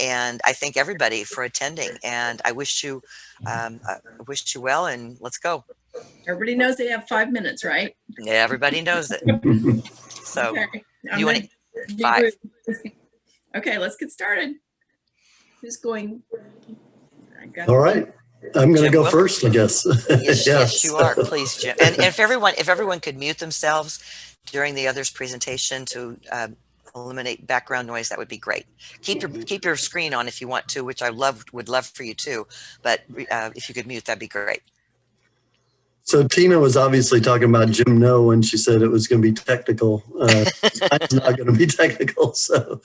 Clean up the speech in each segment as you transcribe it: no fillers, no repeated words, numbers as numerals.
And I thank everybody for attending, and I wish you well, and let's go. Everybody knows they have 5 minutes, right? Yeah, everybody knows it. So okay. you want to 5? Okay, let's get started. Who's going? All right. I'm going to go first, I guess. Yes, you are. Please, Jim. And if everyone could mute themselves during the other's presentation to eliminate background noise, that would be great. Keep your screen on if you want to, which I would love for you too. But if you could mute, that'd be great. So Tina was obviously talking about Jim No when she said it was going to be technical. It's not going to be technical. So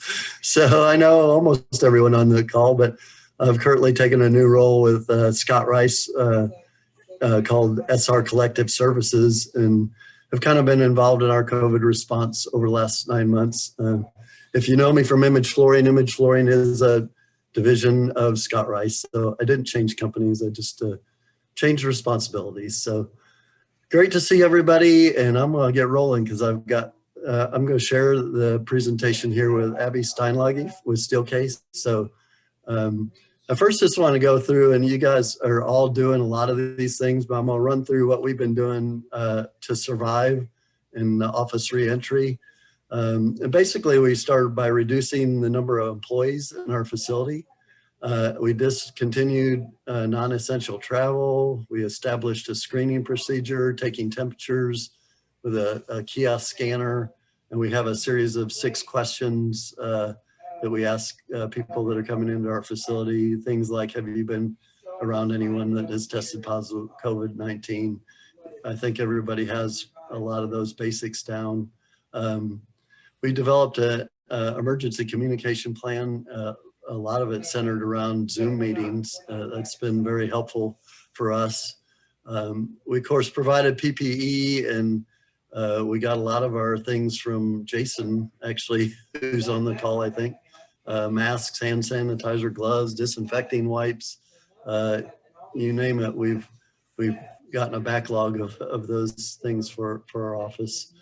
I know almost everyone on the call, but I've currently taken a new role with Scott Rice called SR Collective Services, and have kind of been involved in our COVID response over the last 9 months. If you know me from Image Flooring is a division of Scott Rice. So I didn't change companies, I just changed responsibilities. So great to see everybody, and I'm going to get rolling because I'm going to share the presentation here with Abby Steinlage with Steelcase. So I first just want to go through, and you guys are all doing a lot of these things, but I'm going to run through what we've been doing to survive in the office reentry. And basically, we started by reducing the number of employees in our facility. We discontinued non-essential travel. We established a screening procedure, taking temperatures with a kiosk scanner, and we have a series of 6 questions that we ask people that are coming into our facility. Things like, have you been around anyone that has tested positive COVID-19? I think everybody has a lot of those basics down. We developed an emergency communication plan. A lot of it centered around Zoom meetings. That's been very helpful for us. We, of course, provided PPE, and we got a lot of our things from Jason, actually, who's on the call, I think. Masks, hand sanitizer, gloves, disinfecting wipes, you name it. We've gotten a backlog of those things for our office.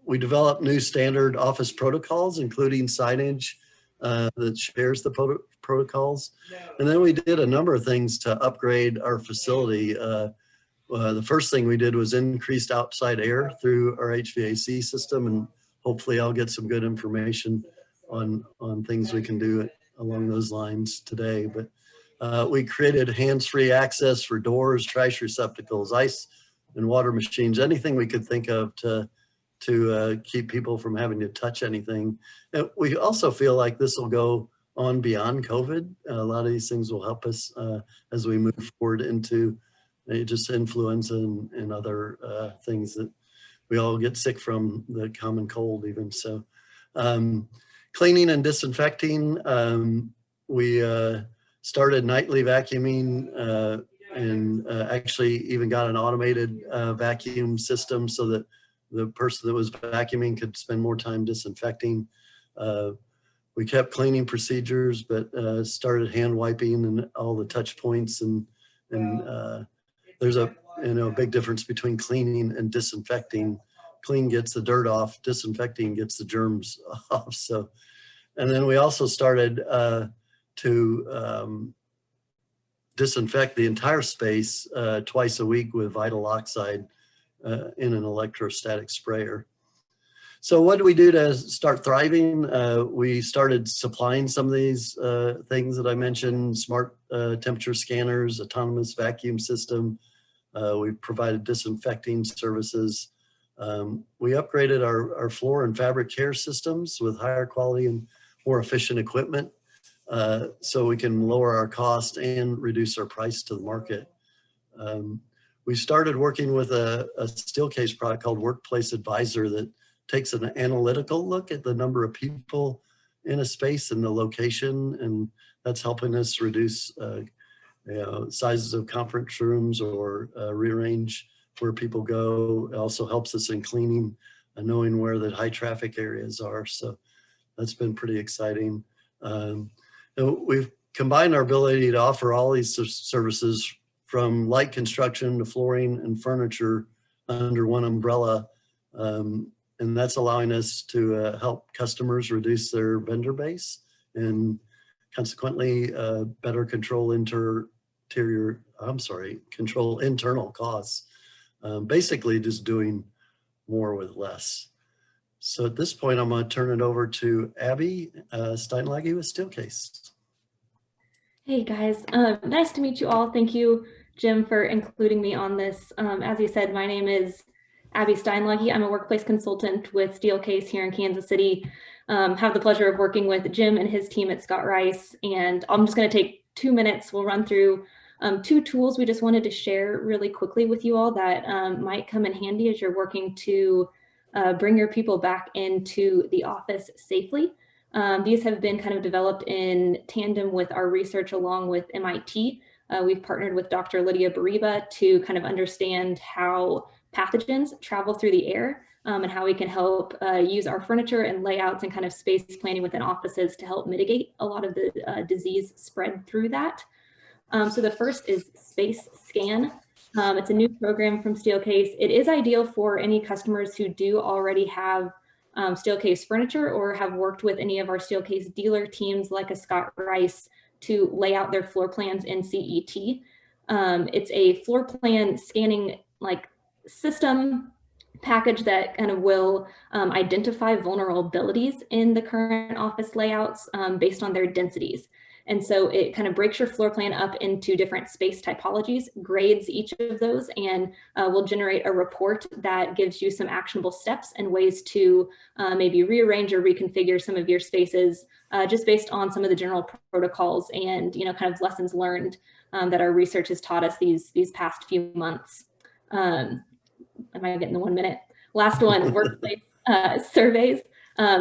We developed new standard office protocols, including signage that shares the protocols. And then we did a number of things to upgrade our facility. The first thing we did was increased outside air through our HVAC system, and hopefully I'll get some good information on things we can do along those lines today. But we created hands-free access for doors, trash receptacles, ice and water machines, anything we could think of to keep people from having to touch anything. And we also feel like this will go on beyond COVID. A lot of these things will help us as we move forward into just influenza and other things that we all get sick from, the common cold even. So cleaning and disinfecting, we started nightly vacuuming and actually even got an automated vacuum system so that the person that was vacuuming could spend more time disinfecting. We kept cleaning procedures, but started hand wiping and all the touch points. And there's a big difference between cleaning and disinfecting. Clean gets the dirt off, disinfecting gets the germs off. So, and then we also started to disinfect the entire space twice a week with vital oxide in an electrostatic sprayer. So what do we do to start thriving? We started supplying some of these things that I mentioned: smart temperature scanners, autonomous vacuum system. We provided disinfecting services. We upgraded our floor and fabric care systems with higher quality and more efficient equipment so we can lower our cost and reduce our price to the market. We started working with a Steelcase product called Workplace Advisor that takes an analytical look at the number of people in a space and the location, and that's helping us reduce sizes of conference rooms or rearrange where people go. It also helps us in cleaning and knowing where the high traffic areas are. So that's been pretty exciting. And we've combined our ability to offer all these services from light construction to flooring and furniture under one umbrella. And that's allowing us to help customers reduce their vendor base and consequently, better control control internal costs. Basically just doing more with less. So at this point, I'm going to turn it over to Abby Steinlage with Steelcase. Hey guys, nice to meet you all. Thank you, Jim, for including me on this. As you said, my name is Abby Steinlage. I'm a workplace consultant with Steelcase here in Kansas City. Have the pleasure of working with Jim and his team at Scott Rice. And I'm just going to take 2 minutes. We'll run through 2 tools we just wanted to share really quickly with you all that might come in handy as you're working to bring your people back into the office safely. These have been kind of developed in tandem with our research along with MIT. We've partnered with Dr. Lydia Bariba to kind of understand how pathogens travel through the air and how we can help use our furniture and layouts and kind of space planning within offices to help mitigate a lot of the disease spread through that. So the first is Space Scan. It's a new program from Steelcase. It is ideal for any customers who do already have Steelcase furniture or have worked with any of our Steelcase dealer teams like a Scott Rice to lay out their floor plans in CET. It's a floor plan scanning system package that kind of will identify vulnerabilities in the current office layouts based on their densities. And so it kind of breaks your floor plan up into different space typologies, grades each of those, and will generate a report that gives you some actionable steps and ways to maybe rearrange or reconfigure some of your spaces just based on some of the general protocols and kind of lessons learned that our research has taught us these past few months. Am I getting the 1 minute? Last one, workplace surveys.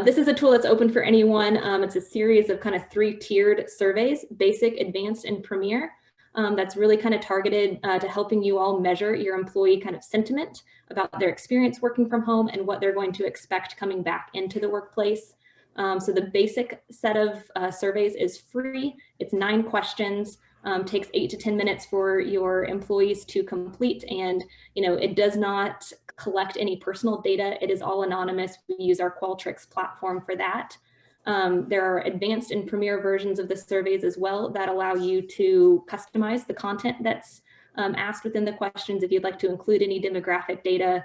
This is a tool that's open for anyone. It's a series of kind of 3-tiered surveys, basic, advanced, and premier. That's really kind of targeted to helping you all measure your employee kind of sentiment about their experience working from home and what they're going to expect coming back into the workplace. So the basic set of surveys is free. It's 9 questions. Takes 8 to 10 minutes for your employees to complete, and it does not collect any personal data. It is all anonymous. We use our Qualtrics platform for that. There are advanced and premier versions of the surveys as well that allow you to customize the content that's asked within the questions if you'd like to include any demographic data.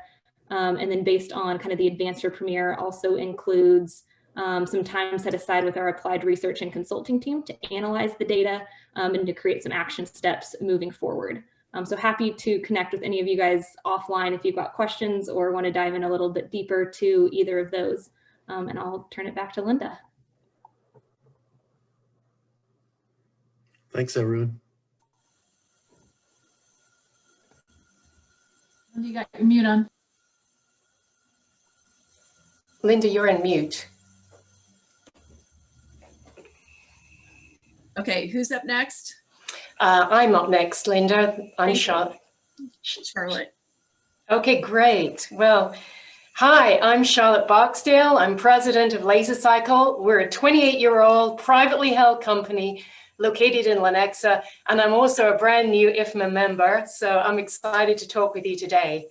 And then based on kind of the advanced or premier also includes some time set aside with our applied research and consulting team to analyze the data and to create some action steps moving forward. So happy to connect with any of you guys offline if you've got questions or want to dive in a little bit deeper to either of those. And I'll turn it back to Linda. Thanks, everyone. You got your mute on. Linda, you're on mute. Okay, who's up next? I'm up next, Linda. I'm Charlotte. Charlotte. Okay, great. Well, hi, I'm Charlotte Barksdale. I'm president of LaserCycle. We're a 28-year-old privately held company located in Lenexa, and I'm also a brand new IFMA member, so I'm excited to talk with you today.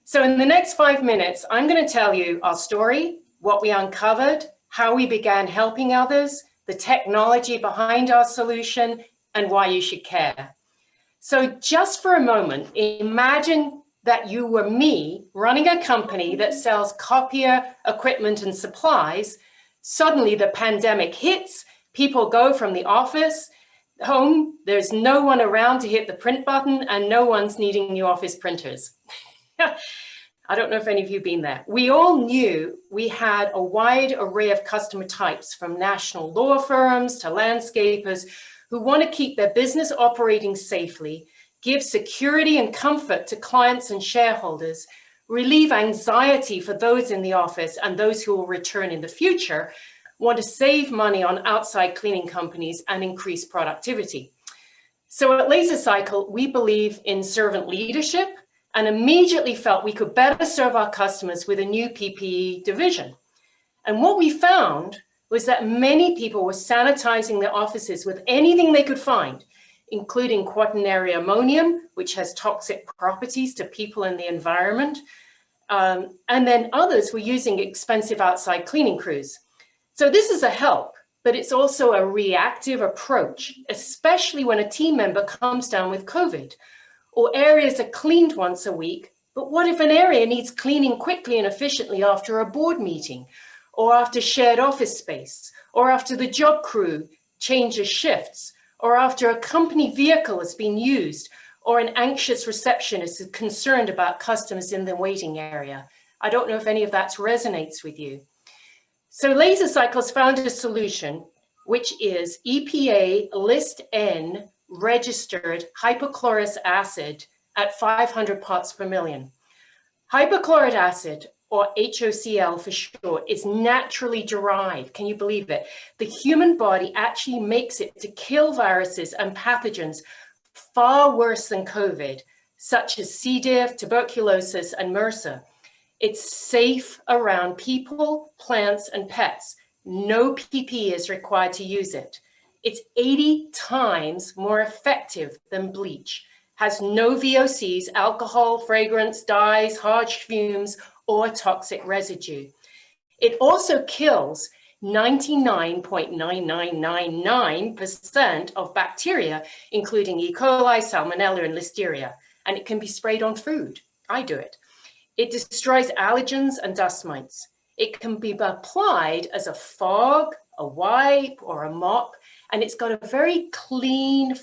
So in the next 5 minutes, I'm going to tell you our story, what we uncovered, how we began helping others, the technology behind our solution, and why you should care. So just for a moment, imagine that you were me running a company that sells copier equipment and supplies. Suddenly the pandemic hits, people go from the office home, there's no one around to hit the print button, and no one's needing new office printers. I don't know if any of you have been there. We all knew we had a wide array of customer types, from national law firms to landscapers, who want to keep their business operating safely, give security and comfort to clients and shareholders, relieve anxiety for those in the office and those who will return in the future, want to save money on outside cleaning companies and increase productivity. So at LaserCycle, we believe in servant leadership and immediately felt we could better serve our customers with a new PPE division. And what we found was that many people were sanitizing their offices with anything they could find, including quaternary ammonium, which has toxic properties to people and the environment. And then others were using expensive outside cleaning crews. So this is a help, but it's also a reactive approach, especially when a team member comes down with COVID, or areas are cleaned once a week. But what if an area needs cleaning quickly and efficiently after a board meeting, or after shared office space, or after the job crew changes shifts, or after a company vehicle has been used, or an anxious receptionist is concerned about customers in the waiting area? I don't know if any of that resonates with you. So LaserCycle's found a solution, which is EPA List N registered hypochlorous acid at 500 parts per million. Hypochloric acid, or HOCl for short, is naturally derived. Can you believe it? The human body actually makes it to kill viruses and pathogens far worse than COVID, such as C. diff, tuberculosis, and MRSA. It's safe around people, plants, and pets. No PPE is required to use it. It's 80 times more effective than bleach, has no VOCs, alcohol, fragrance, dyes, harsh fumes, or toxic residue. It also kills 99.9999% of bacteria, including E. coli, Salmonella, and Listeria, and it can be sprayed on food. I do it. It destroys allergens and dust mites. It can be applied as a fog, a wipe, or a mop, and it's got a very clean,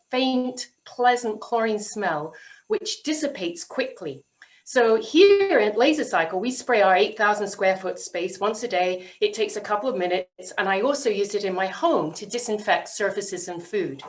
faint, pleasant chlorine smell, which dissipates quickly. So here at LaserCycle, we spray our 8,000 square foot space once a day. It takes a couple of minutes, and I also use it in my home to disinfect surfaces and food.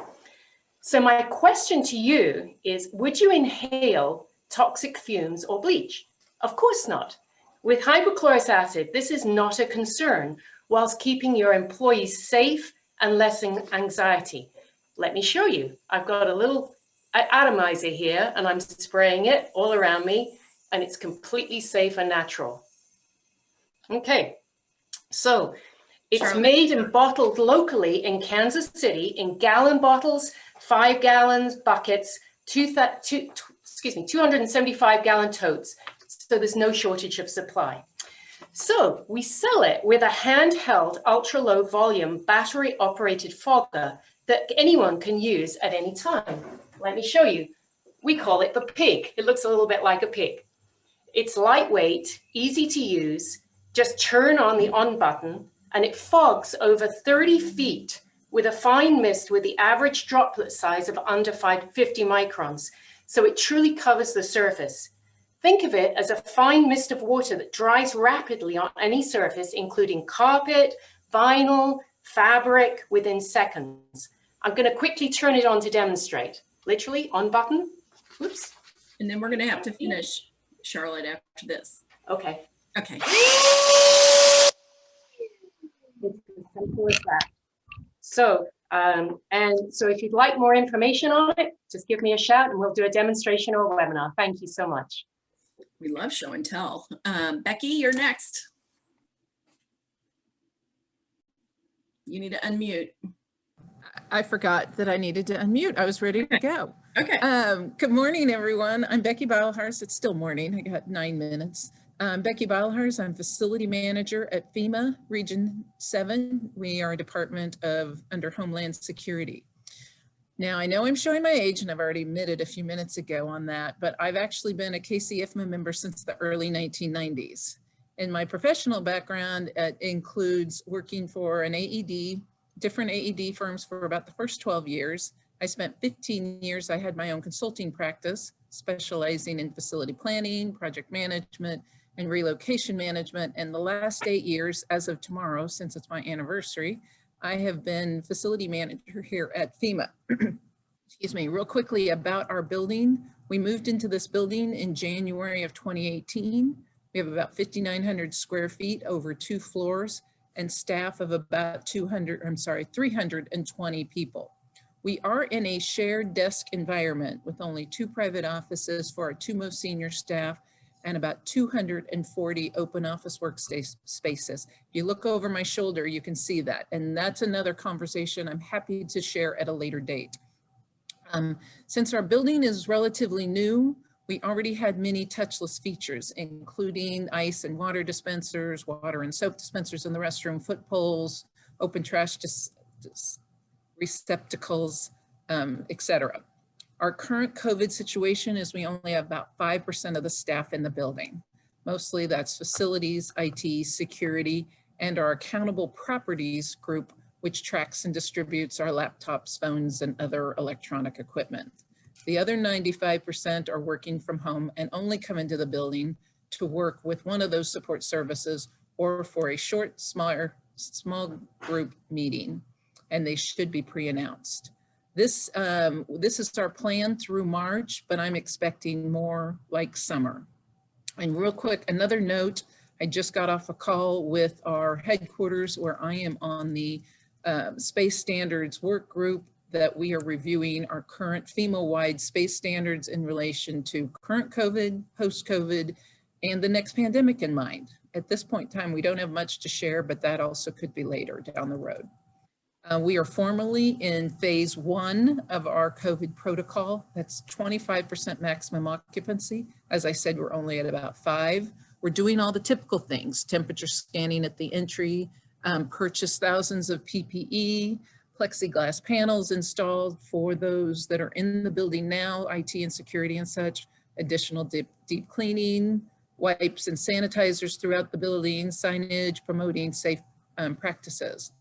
So my question to you is, would you inhale toxic fumes or bleach? Of course not. With hypochlorous acid, this is not a concern, whilst keeping your employees safe and lessen anxiety. Let me show you. I've got a little atomizer here, and I'm spraying it all around me, and it's completely safe and natural. Okay, so it's made and bottled locally in Kansas City in gallon bottles, 5 gallons buckets, 275 gallon totes. So there's no shortage of supply. So we sell it with a handheld ultra low volume battery operated fogger that anyone can use at any time. Let me show you. We call it the pig. It looks a little bit like a pig. It's lightweight, easy to use. Just turn on the on button and it fogs over 30 feet with a fine mist with the average droplet size of under 50 microns. So it truly covers the surface. Think of it as a fine mist of water that dries rapidly on any surface, including carpet, vinyl, fabric, within seconds. I'm going to quickly turn it on to demonstrate. Literally, on button. Whoops. And then we're going to have to finish, Charlotte, after this. Okay. Okay. It's as simple as that. So, so if you'd like more information on it, just give me a shout and we'll do a demonstration or a webinar. Thank you so much. We love show and tell. Becky, you're next. You need to unmute. I forgot that I needed to unmute. I was ready to go. Okay. Good morning, everyone. I'm Becky Beilharz. It's still morning. I got 9 minutes. Becky Beilharz. I'm facility manager at FEMA Region 7. We are a department under Homeland Security. Now, I know I'm showing my age, and I've already admitted a few minutes ago on that, but I've actually been a KCFMA member since the early 1990s. And my professional background includes working for an AED, different AED firms for about the first 12 years. I spent 15 years, I had my own consulting practice, specializing in facility planning, project management, and relocation management. And the last 8 years, as of tomorrow, since it's my anniversary, I have been facility manager here at FEMA. Excuse me, real quickly about our building. We moved into this building in January of 2018. We have about 5,900 square feet over 2 floors and staff of about 320 people. We are in a shared desk environment with only 2 private offices for our 2 most senior staff and about 240 open office workspaces. If you look over my shoulder, you can see that. And that's another conversation I'm happy to share at a later date. Since our building is relatively new, we already had many touchless features, including ice and water dispensers, water and soap dispensers in the restroom, foot poles, open trash receptacles, etc. Our current COVID situation is we only have about 5% of the staff in the building. Mostly that's facilities, IT, security, and our accountable properties group, which tracks and distributes our laptops, phones, and other electronic equipment. The other 95% are working from home and only come into the building to work with one of those support services or for a short, small group meeting, and they should be pre-announced. This is our plan through March, but I'm expecting more like summer. And real quick, another note, I just got off a call with our headquarters where I am on the space standards work group that we are reviewing our current FEMA-wide space standards in relation to current COVID, post-COVID, and the next pandemic in mind. At this point in time, we don't have much to share, but that also could be later down the road. We are formally in phase 1 of our COVID protocol. That's 25% maximum occupancy. As I said, we're only at about 5. We're doing all the typical things, temperature scanning at the entry, purchase thousands of PPE, plexiglass panels installed for those that are in the building now, IT and security and such, additional deep cleaning, wipes and sanitizers throughout the building, signage promoting safe practices.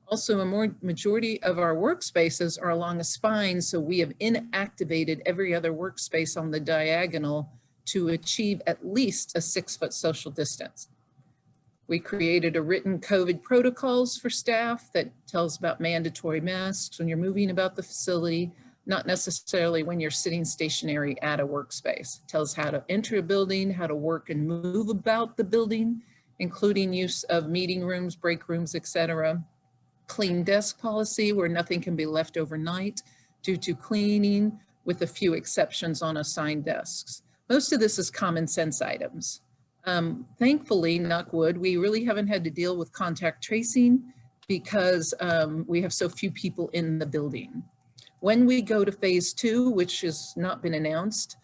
Also, a majority of our workspaces are along a spine, so we have inactivated every other workspace on the diagonal to achieve at least a 6-foot social distance. We created a written COVID protocols for staff that tells about mandatory masks when you're moving about the facility, not necessarily when you're sitting stationary at a workspace. It tells how to enter a building, how to work and move about the building, including use of meeting rooms, break rooms, etc. Clean desk policy where nothing can be left overnight due to cleaning, with a few exceptions on assigned desks. Most of this is common sense items. Thankfully, knock wood, we really haven't had to deal with contact tracing because we have so few people in the building. When we go to phase 2, which has not been announced,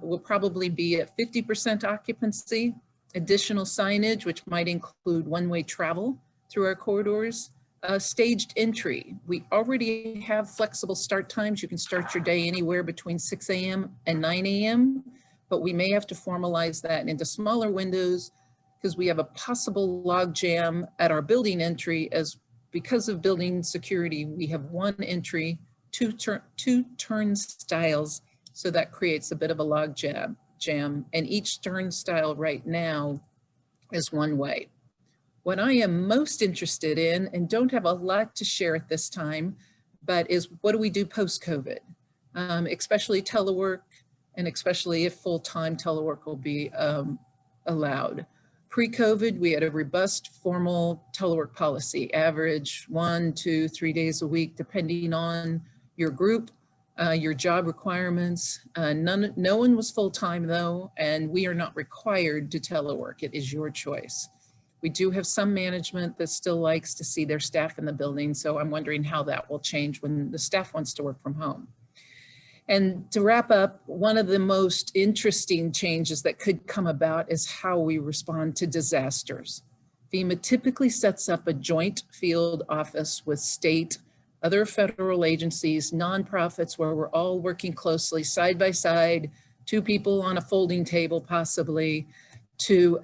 we'll probably be at 50% occupancy, additional signage, which might include one-way travel through our corridors, staged entry. We already have flexible start times. You can start your day anywhere between 6 a.m. and 9 a.m., but we may have to formalize that into smaller windows because we have a possible log jam at our building entry. As because of building security, we have one entry, two turnstiles, so that creates a bit of a log jam, and each turnstile right now is one way. What I am most interested in, and don't have a lot to share at this time, but is what do we do post-COVID, especially telework, and especially if full-time telework will be allowed. Pre-COVID, we had a robust formal telework policy, average 1, 2, 3 days a week, depending on your group, your job requirements. No one was full-time though, and we are not required to telework. It is your choice. We do have some management that still likes to see their staff in the building, so I'm wondering how that will change when the staff wants to work from home. And to wrap up, one of the most interesting changes that could come about is how we respond to disasters. FEMA typically sets up a joint field office with state, other federal agencies, nonprofits, where we're all working closely side by side, 2 people on a folding table possibly, to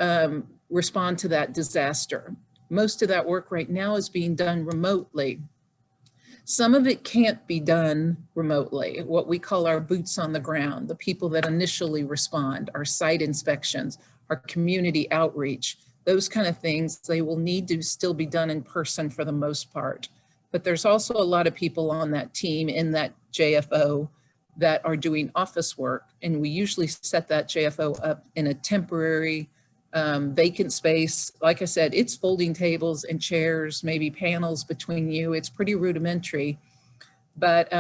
respond to that disaster. Most of that work right now is being done remotely. Some of it can't be done remotely, what we call our boots on the ground, the people that initially respond, our site inspections, our community outreach, those kind of things, they will need to still be done in person for the most part. But there's also a lot of people on that team in that JFO that are doing office work, and we usually set that JFO up in a temporary vacant space. Like I said, it's folding tables and chairs, maybe panels between you. It's pretty rudimentary, but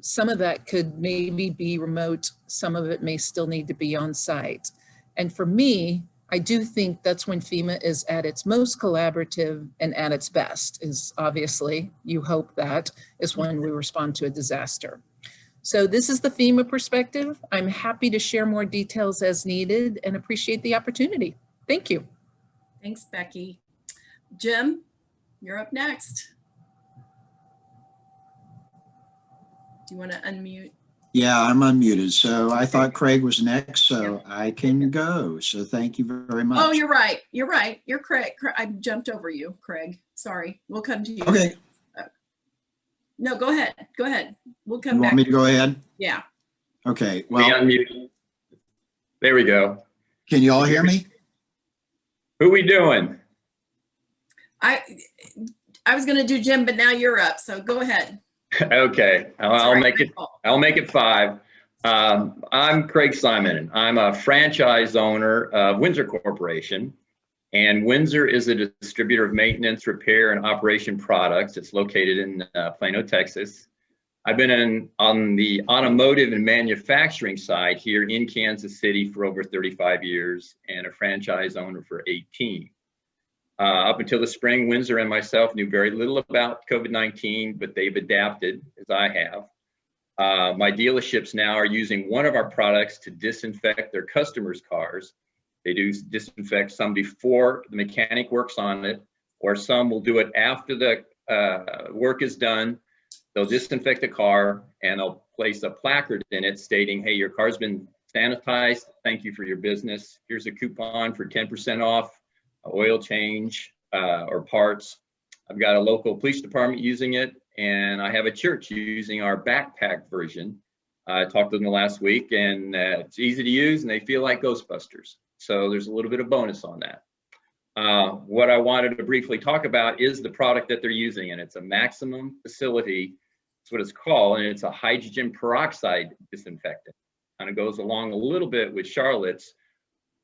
some of that could maybe be remote. Some of it may still need to be on site. And for me, I do think that's when FEMA is at its most collaborative and at its best, is obviously, you hope that, is when we respond to a disaster. So this is the FEMA perspective. I'm happy to share more details as needed and appreciate the opportunity. Thank you. Thanks, Becky. Jim, you're up next. Do you want to unmute? Yeah, I'm unmuted. So I thought Craig was next, so I can go. So thank you very much. Oh, you're right. You're right. You're Craig. I jumped over you, Craig. Sorry. We'll come to you. Okay. No, go ahead. Go ahead. We'll come You back. want me to go ahead? Yeah. Okay. We Well, unmute. There we go. can you all hear me? Who we doing? I was going to do Jim, but now you're up. So go ahead. Okay, It's all I'll right. make it. I'll make it 5. I'm Craig Simon. I'm a franchise owner of Windsor Corporation, and Windsor is a distributor of maintenance, repair, and operation products. It's located in Plano, Texas. I've been on the automotive and manufacturing side here in Kansas City for over 35 years, and a franchise owner for 18. Up until the spring, Windsor and myself knew very little about COVID-19, but they've adapted as I have. My dealerships now are using one of our products to disinfect their customers' cars. They do disinfect some before the mechanic works on it, or some will do it after the work is done. They'll disinfect the car and they'll place a placard in it stating, hey, your car's been sanitized. Thank you for your business. Here's a coupon for 10% off oil change or parts. I've got a local police department using it, and I have a church using our backpack version. I talked to them last week, and it's easy to use, and they feel like Ghostbusters. So there's a little bit of bonus on that. What I wanted to briefly talk about is the product that they're using, and it's a Maximum Facility. That's what it's called, and it's a hydrogen peroxide disinfectant. Kind of goes along a little bit with Charlotte's.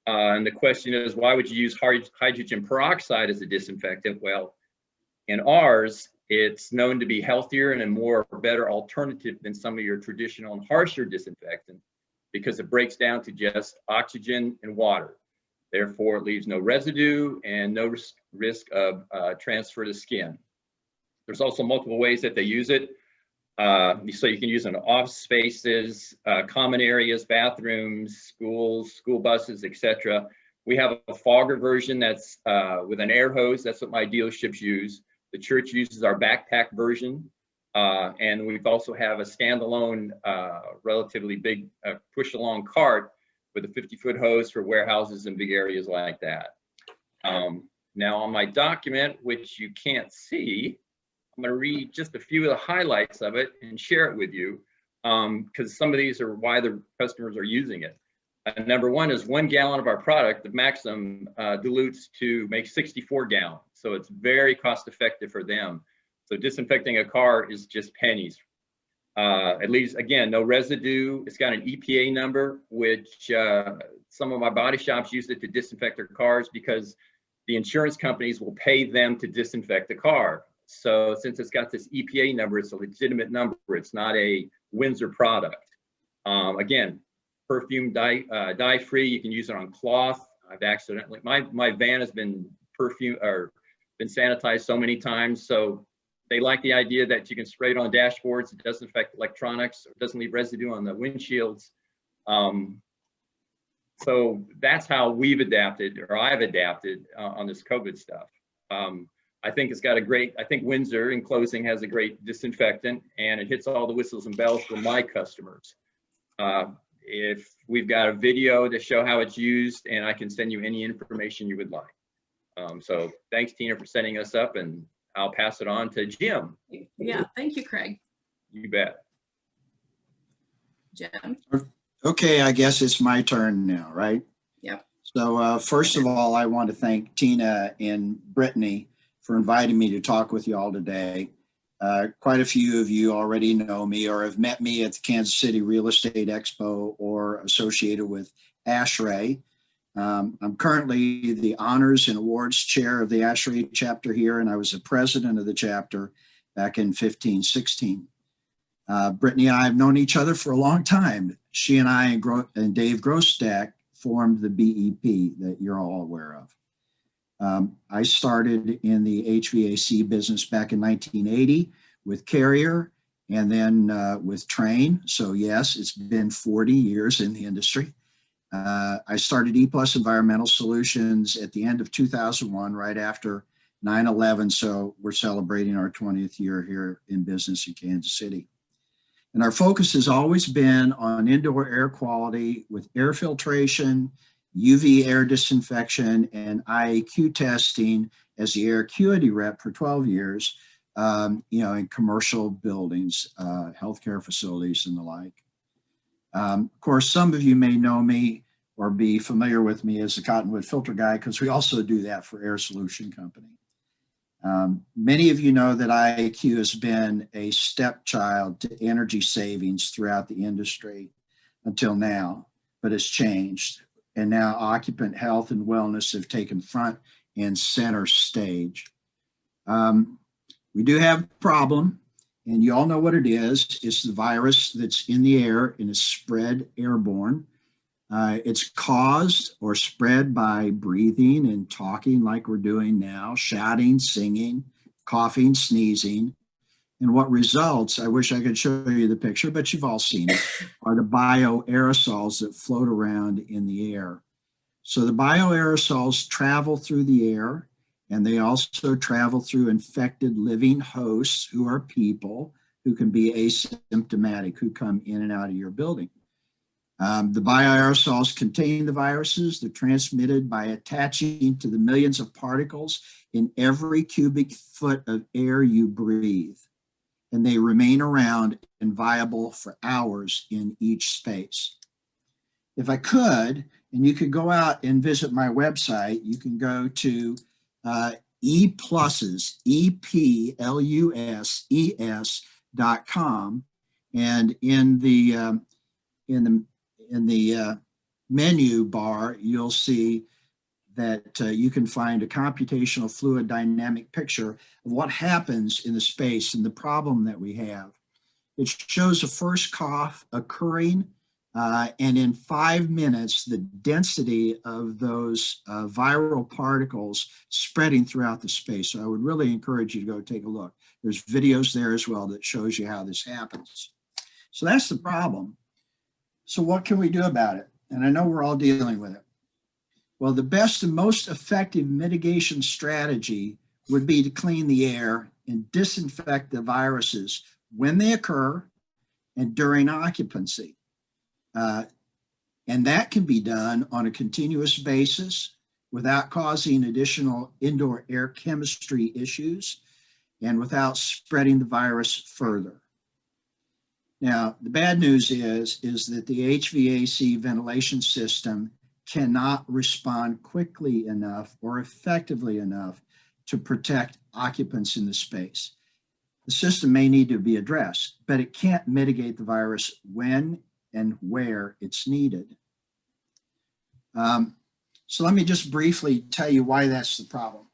And the question is, why would you use hydrogen peroxide as a disinfectant? Well, in ours, it's known to be healthier and a more better alternative than some of your traditional and harsher disinfectant because it breaks down to just oxygen and water. Therefore, it leaves no residue and no risk of transfer to skin. There's also multiple ways that they use it. So you can use it in office spaces, common areas, bathrooms, schools, school buses, etc. We have a fogger version that's with an air hose. That's what my dealerships use. The church uses our backpack version. And we've also have a standalone, relatively big push-along cart with a 50-foot hose for warehouses and big areas like that. Now on my document, which you can't see, I'm going to read just a few of the highlights of it and share it with you because some of these are why the customers are using it. Number one is 1 gallon of our product, the Maximum, dilutes to make 64 gallons. So it's very cost effective for them. So disinfecting a car is just pennies. It leaves, again, no residue. It's got an EPA number, which some of my body shops use it to disinfect their cars because the insurance companies will pay them to disinfect the car. So since it's got this EPA number, it's a legitimate number. It's not a Windsor product. Again, perfume dye free. You can use it on cloth. I've accidentally, my van has been been sanitized so many times. So they like the idea that you can spray it on dashboards. It doesn't affect electronics. It doesn't leave residue on the windshields. So that's how we've adapted, or I've adapted on this COVID stuff. I think it's got I think Windsor, in closing, has a great disinfectant, and it hits all the whistles and bells for my customers. If we've got a video to show how it's used, and I can send you any information you would like. So thanks, Tina, for setting us up, and I'll pass it on to Jim. Yeah, thank you, Craig. You bet. Jim. Okay, I guess it's my turn now, right? Yep. So first of all, I want to thank Tina and Brittany for inviting me to talk with you all today. Quite a few of you already know me or have met me at the Kansas City Real Estate Expo or associated with ASHRAE. I'm currently the Honors and Awards Chair of the ASHRAE chapter here, and I was the president of the chapter back in 15-16. Brittany and I have known each other for a long time. She and I and Dave Grosstack formed the BEP that you're all aware of. I started in the HVAC business back in 1980 with Carrier and then with Trane. So yes, it's been 40 years in the industry. I started E+ Environmental Solutions at the end of 2001, right after 9/11. So we're celebrating our 20th year here in business in Kansas City. And our focus has always been on indoor air quality with air filtration, UV air disinfection, and IAQ testing as the air acuity rep for 12 years, in commercial buildings, healthcare facilities and the like. Of course, some of you may know me or be familiar with me as the Cottonwood filter guy, because we also do that for Air Solution Company. Many of you know that IAQ has been a stepchild to energy savings throughout the industry until now, but it's changed. And now occupant health and wellness have taken front and center stage. We do have a problem, and you all know what it is. It's the virus that's in the air and is spread airborne. It's caused or spread by breathing and talking like we're doing now, shouting, singing, coughing, sneezing. And what results, I wish I could show you the picture, but you've all seen it, are the bioaerosols that float around in the air. So the bioaerosols travel through the air, and they also travel through infected living hosts who are people who can be asymptomatic, who come in and out of your building. The bioaerosols contain the viruses. They're transmitted by attaching to the millions of particles in every cubic foot of air you breathe. And they remain around and viable for hours in each space. If I could, and you could go out and visit my website, you can go to ePluses, EPLUSES.com, and in the menu bar, you'll see that you can find a computational fluid dynamic picture of what happens in the space and the problem that we have. It shows a first cough occurring, and in 5 minutes, the density of those viral particles spreading throughout the space. So I would really encourage you to go take a look. There's videos there as well that shows you how this happens. So that's the problem. So what can we do about it? And I know we're all dealing with it. Well, the best and most effective mitigation strategy would be to clean the air and disinfect the viruses when they occur and during occupancy. And that can be done on a continuous basis without causing additional indoor air chemistry issues and without spreading the virus further. Now, the bad news is that the HVAC ventilation system cannot respond quickly enough or effectively enough to protect occupants in the space. The system may need to be addressed, but it can't mitigate the virus when and where it's needed. So let me just briefly tell you why that's the problem.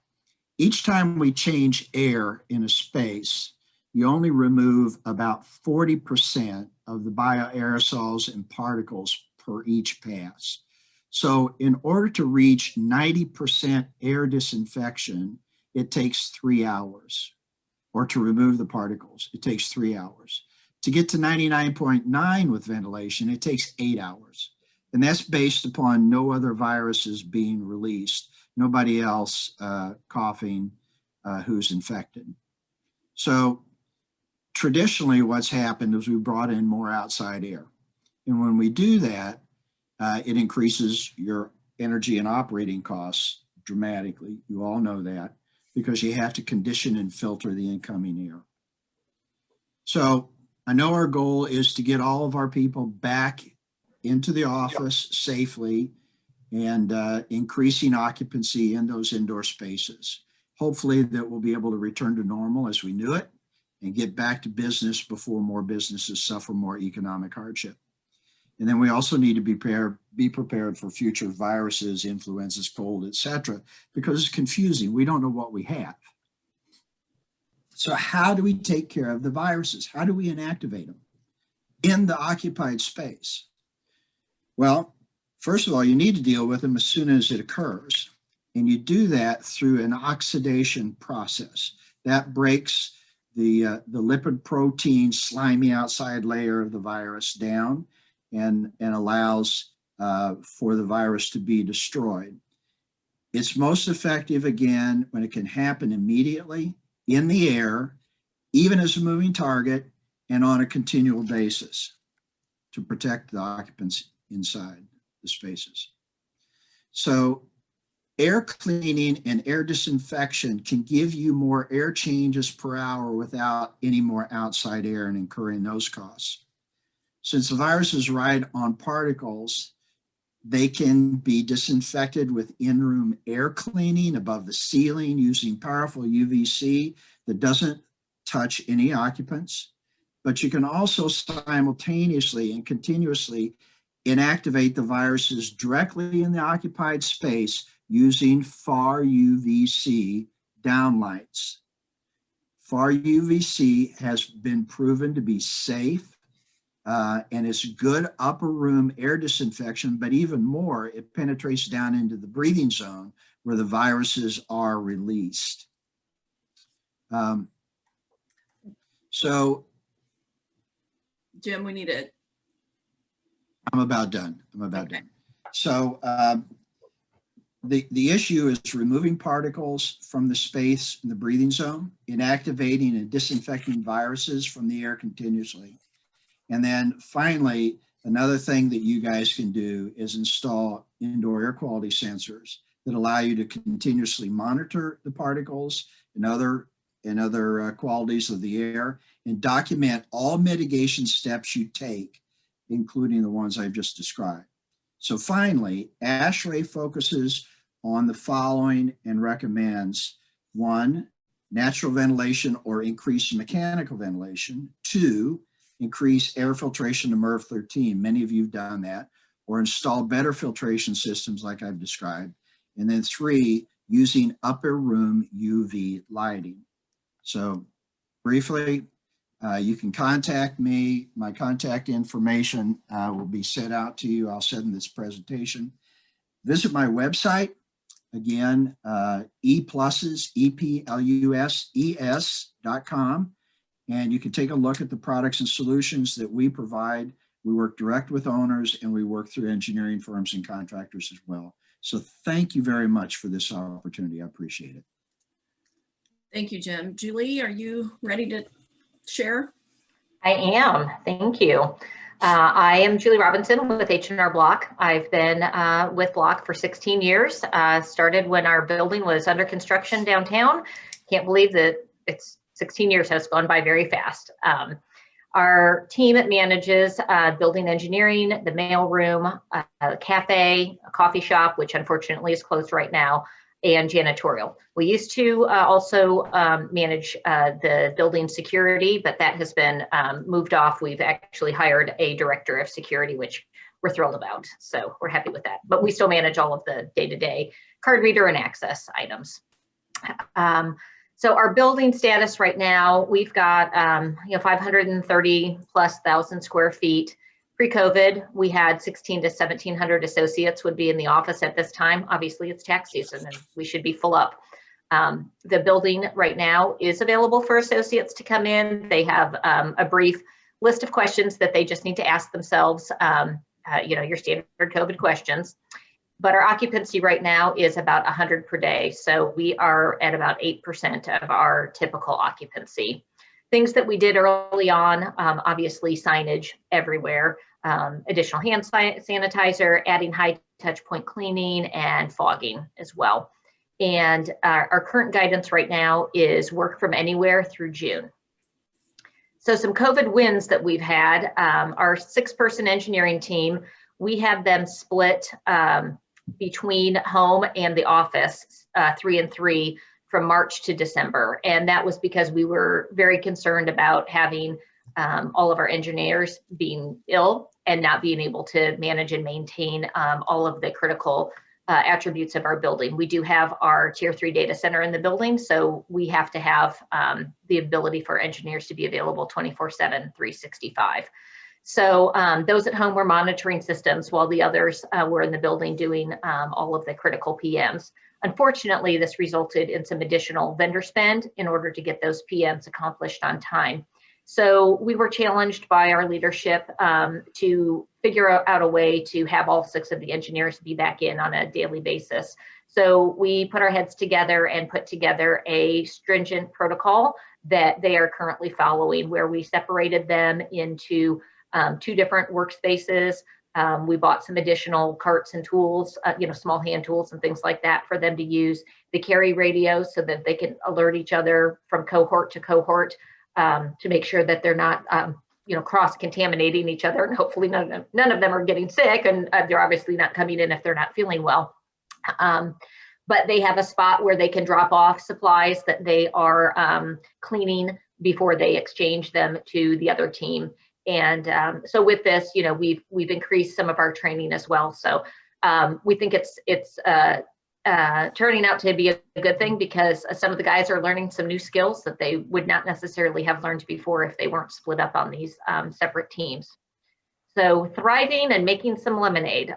Each time we change air in a space, you only remove about 40% of the bioaerosols and particles per each pass. So in order to reach 90% air disinfection, it takes 3 hours, or to remove the particles, it takes 3 hours. To get to 99.9 with ventilation, it takes 8 hours. And that's based upon no other viruses being released, nobody else coughing who's infected. So traditionally what's happened is we brought in more outside air. And when we do that, it increases your energy and operating costs dramatically. You all know that, because you have to condition and filter the incoming air. So I know our goal is to get all of our people back into the office safely and increasing occupancy in those indoor spaces. Hopefully that we'll be able to return to normal as we knew it and get back to business before more businesses suffer more economic hardship. And then we also need to be prepared for future viruses, influenzas, cold, etc., because it's confusing. We don't know what we have. So how do we take care of the viruses? How do we inactivate them in the occupied space? Well, first of all, you need to deal with them as soon as it occurs. And you do that through an oxidation process. That breaks the lipid protein slimy outside layer of the virus down and allows for the virus to be destroyed. It's most effective, again, when it can happen immediately in the air, even as a moving target, and on a continual basis to protect the occupants inside the spaces. So air cleaning and air disinfection can give you more air changes per hour without any more outside air and incurring those costs. Since the viruses ride on particles, they can be disinfected with in-room air cleaning above the ceiling using powerful UVC that doesn't touch any occupants. But you can also simultaneously and continuously inactivate the viruses directly in the occupied space using far UVC downlights. Far UVC has been proven to be safe and it's good upper room air disinfection, but even more, it penetrates down into the breathing zone where the viruses are released. So Jim, we need it. I'm about done. Okay. So the issue is removing particles from the space in the breathing zone, inactivating and disinfecting viruses from the air continuously. And then finally, another thing that you guys can do is install indoor air quality sensors that allow you to continuously monitor the particles and other qualities of the air and document all mitigation steps you take, including the ones I've just described. So finally, ASHRAE focuses on the following and recommends: 1, natural ventilation or increased mechanical ventilation; 2, increase air filtration to MERV 13. Many of you have done that, or install better filtration systems like I've described. And then 3, using upper room UV lighting. So briefly, you can contact me. My contact information will be sent out to you. I'll send this presentation. Visit my website. Again, epluses.com. And you can take a look at the products and solutions that we provide. We work direct with owners and we work through engineering firms and contractors as well. So thank you very much for this opportunity. I appreciate it. Thank you, Jim. Julie, are you ready to share? I am. Thank you. I am Julie Robinson with H&R Block. I've been with Block for 16 years. Started when our building was under construction downtown. Can't believe that it's 16 years has gone by very fast. Our team manages building engineering, the mail room, a cafe, a coffee shop, which unfortunately is closed right now, and janitorial. We used to also manage the building security, but that has been moved off. We've actually hired a director of security, which we're thrilled about. So we're happy with that. But we still manage all of the day-to-day card reader and access items. So our building status right now, we've got 530,000+ square feet. Pre-COVID, we had 1,600 to 1,700 associates would be in the office at this time. Obviously, it's tax season and we should be full up. The building right now is available for associates to come in. They have a brief list of questions that they just need to ask themselves, your standard COVID questions. But our occupancy right now is about 100 per day. So we are at about 8% of our typical occupancy. Things that we did early on, obviously signage everywhere, additional hand sanitizer, adding high touch point cleaning and fogging as well. And our current guidance right now is work from anywhere through June. So some COVID wins that we've had, our 6-person engineering team, we have them split between home and the office, 3 and 3 from March to December. And that was because we were very concerned about having all of our engineers being ill and not being able to manage and maintain all of the critical attributes of our building. We do have our Tier 3 data center in the building, so we have to have the ability for engineers to be available 24/7, 365. So those at home were monitoring systems while the others were in the building doing all of the critical PMs. Unfortunately, this resulted in some additional vendor spend in order to get those PMs accomplished on time. So we were challenged by our leadership to figure out a way to have all 6 of the engineers be back in on a daily basis. So we put our heads together and put together a stringent protocol that they are currently following, where we separated them into 2 different workspaces. We bought some additional carts and tools, small hand tools and things like that for them to use. They carry radios so that they can alert each other from cohort to cohort to make sure that they're not, cross-contaminating each other. And hopefully none of them are getting sick, and they're obviously not coming in if they're not feeling well. But they have a spot where they can drop off supplies that they are cleaning before they exchange them to the other team. And so with this, we've increased some of our training as well. So we think it's turning out to be a good thing, because some of the guys are learning some new skills that they would not necessarily have learned before if they weren't split up on these separate teams. So thriving and making some lemonade.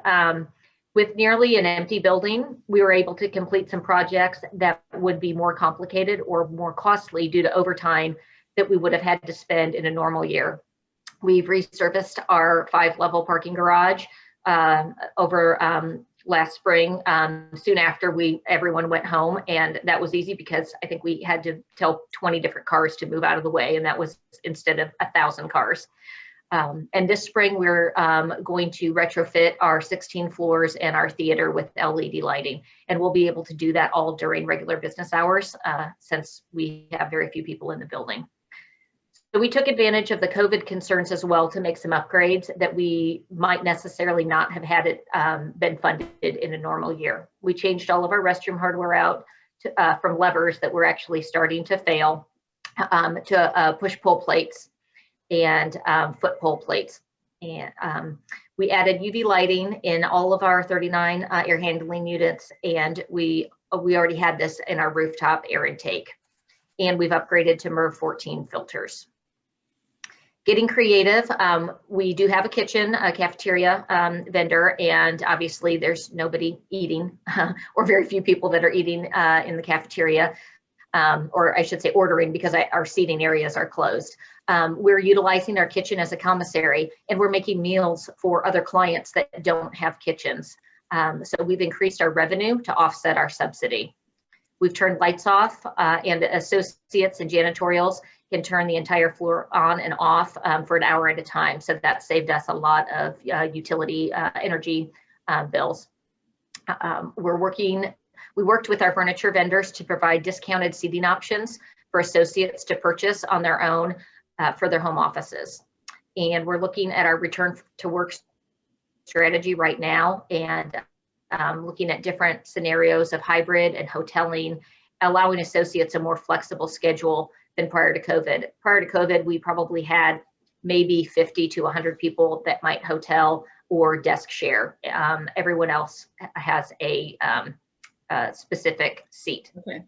With nearly an empty building, we were able to complete some projects that would be more complicated or more costly due to overtime that we would have had to spend in a normal year. We've resurfaced our 5-level parking garage over last spring, soon after everyone went home, and that was easy because I think we had to tell 20 different cars to move out of the way, and that was instead of 1,000 cars. And this spring, we're going to retrofit our 16 floors and our theater with LED lighting. And we'll be able to do that all during regular business hours since we have very few people in the building. So we took advantage of the COVID concerns as well to make some upgrades that we might necessarily not have had it been funded in a normal year. We changed all of our restroom hardware out from levers that were actually starting to fail to push-pull plates and foot pole plates. And we added UV lighting in all of our 39 air handling units, and we already had this in our rooftop air intake. And we've upgraded to MERV 14 filters. Getting creative, we do have a kitchen, a cafeteria vendor, and obviously there's nobody eating or very few people that are eating in the cafeteria. Or I should say ordering, because our seating areas are closed. We're utilizing our kitchen as a commissary, and we're making meals for other clients that don't have kitchens. So we've increased our revenue to offset our subsidy. We've turned lights off, and associates and janitorials can turn the entire floor on and off for an hour at a time. So that saved us a lot of utility energy bills. We worked with our furniture vendors to provide discounted seating options for associates to purchase on their own for their home offices. And we're looking at our return to work strategy right now, and looking at different scenarios of hybrid and hoteling, allowing associates a more flexible schedule than prior to COVID. Prior to COVID, we probably had maybe 50 to 100 people that might hotel or desk share. Everyone else has a specific seat. Okay.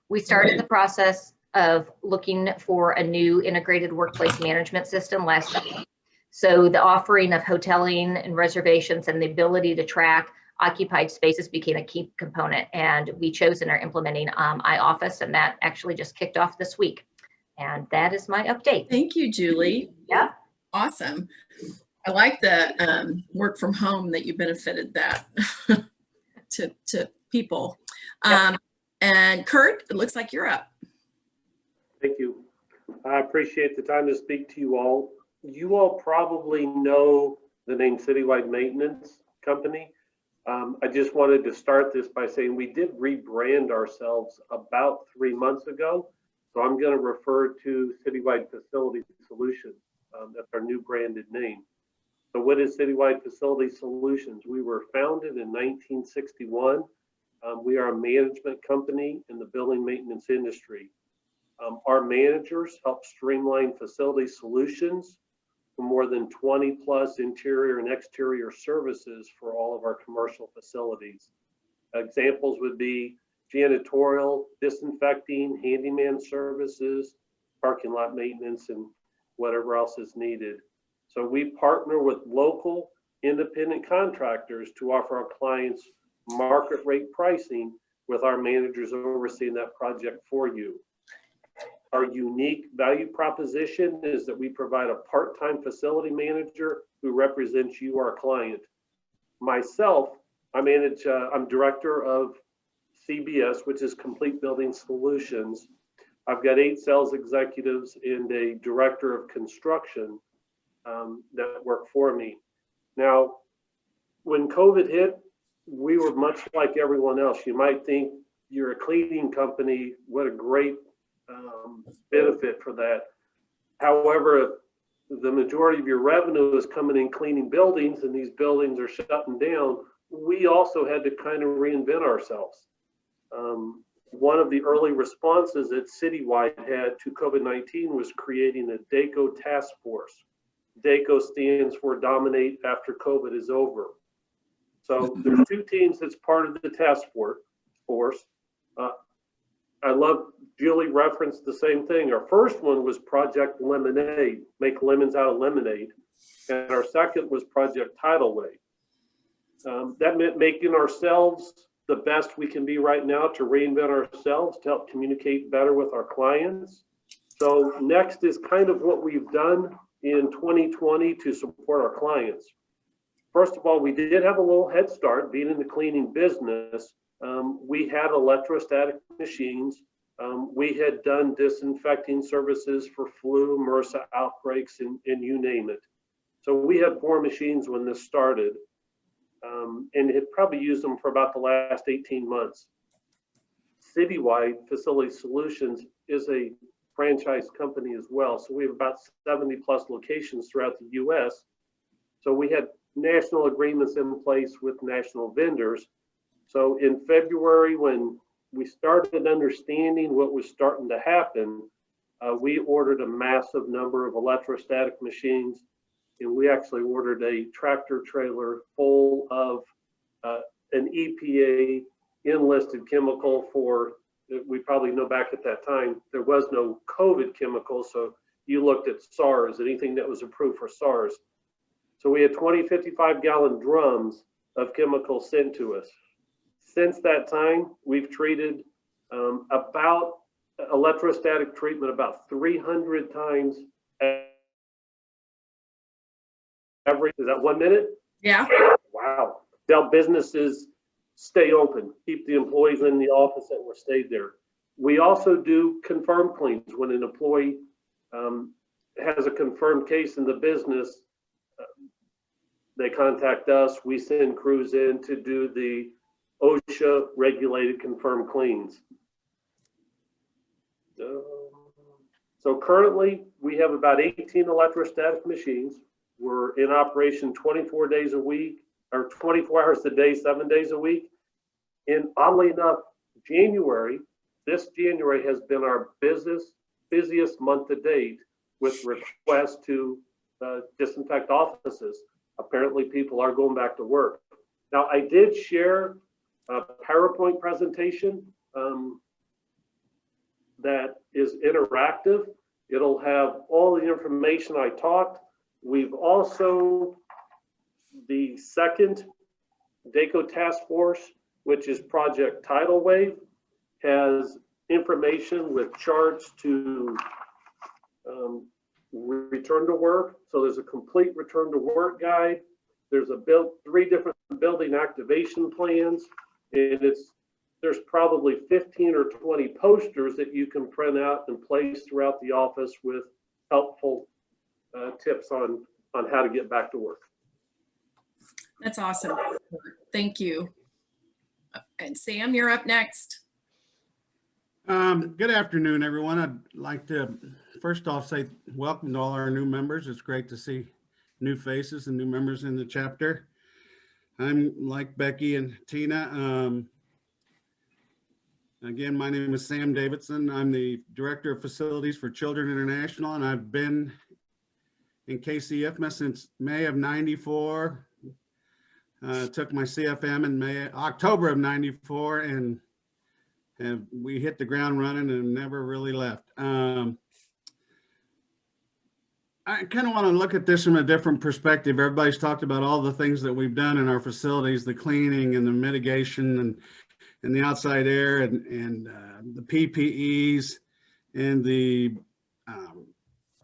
We started the process of looking for a new integrated workplace management system last year. So the offering of hoteling and reservations and the ability to track occupied spaces became a key component, and we chose and are implementing iOffice, and that actually just kicked off this week. And that is my update. Thank you, Julie. Yeah. Awesome. I like the work from home that you benefited that to people. Yep. And Kurt, it looks like you're up. Thank you. I appreciate the time to speak to you all. You all probably know the name Citywide Maintenance Company. I just wanted to start this by saying we did rebrand ourselves about 3 months ago. So I'm going to refer to Citywide Facility Solutions. That's our new branded name. So what is Citywide Facility Solutions? We were founded in 1961. We are a management company in the building maintenance industry. Our managers help streamline facility solutions for more than 20 plus interior and exterior services for all of our commercial facilities. Examples would be janitorial, disinfecting, handyman services, parking lot maintenance, and whatever else is needed. So we partner with local independent contractors to offer our clients market rate pricing, with our managers overseeing that project for you. Our unique value proposition is that we provide a part-time facility manager who represents you, our client. Myself, I'm director of CBS, which is Complete Building Solutions. I've got 8 sales executives and a director of construction that work for me. Now, when COVID hit, we were much like everyone else. You might think you're a cleaning company, what a great benefit for that. However, the majority of your revenue is coming in cleaning buildings, and these buildings are shutting down. We also had to kind of reinvent ourselves. One of the early responses that Citywide had to COVID-19 was creating a DACO task force. DACO stands for Dominate After COVID is Over. So there's 2 teams that's part of the task force. I love Julie referenced the same thing. Our first one was Project Lemonade, make lemons out of lemonade. And our second was Project Tidal Wave. That meant making ourselves the best we can be right now to reinvent ourselves, to help communicate better with our clients. So next is kind of what we've done in 2020 to support our clients. First of all, we did have a little head start being in the cleaning business. We had electrostatic machines. We had done disinfecting services for flu, MRSA outbreaks, and you name it. So we had 4 machines when this started, and had probably used them for about the last 18 months. Citywide Facility Solutions is a franchise company as well. So we have about 70 plus locations throughout the US. So we had national agreements in place with national vendors. So in February, when we started understanding what was starting to happen, we ordered a massive number of electrostatic machines, and we actually ordered a tractor trailer full of an EPA enlisted chemical for, we probably know back at that time, there was no COVID chemical. So you looked at SARS, anything that was approved for SARS. So we had 20 55-gallon drums of chemicals sent to us. Since that time, we've treated about electrostatic treatment about 300 times every, is that 1 minute? Yeah. Wow. Now businesses stay open, keep the employees in the office that were stayed there. We also do confirmed cleans when an employee has a confirmed case in the business. They contact us, we send crews in to do the OSHA regulated confirmed cleans. So currently we have about 18 electrostatic machines. We're in operation 24 days a week, or 24 hours a day, 7 days a week. And oddly enough, this January has been our busiest month to date with requests to disinfect offices. Apparently people are going back to work. Now I did share a PowerPoint presentation that is interactive. It'll have all the information I talked. We've also, the second DACO task force, which is Project Tidal Wave, has information with charts to return to work. So there's a complete return to work guide. There's 3 different building activation plans, and there's probably 15 or 20 posters that you can print out and place throughout the office with helpful tips on how to get back to work. That's awesome. Thank you. And Sam, you're up next. Good afternoon, everyone. I'd like to first off say welcome to all our new members. It's great to see new faces and new members in the chapter. I'm like Becky and Tina. Again, my name is Sam Davidson. I'm the Director of Facilities for Children International, and I've been in KCFMA since May of '94. Took my CFM in October of '94, and we hit the ground running and never really left. I kind of want to look at this from a different perspective. Everybody's talked about all the things that we've done in our facilities, the cleaning and the mitigation and the outside air and the PPEs and the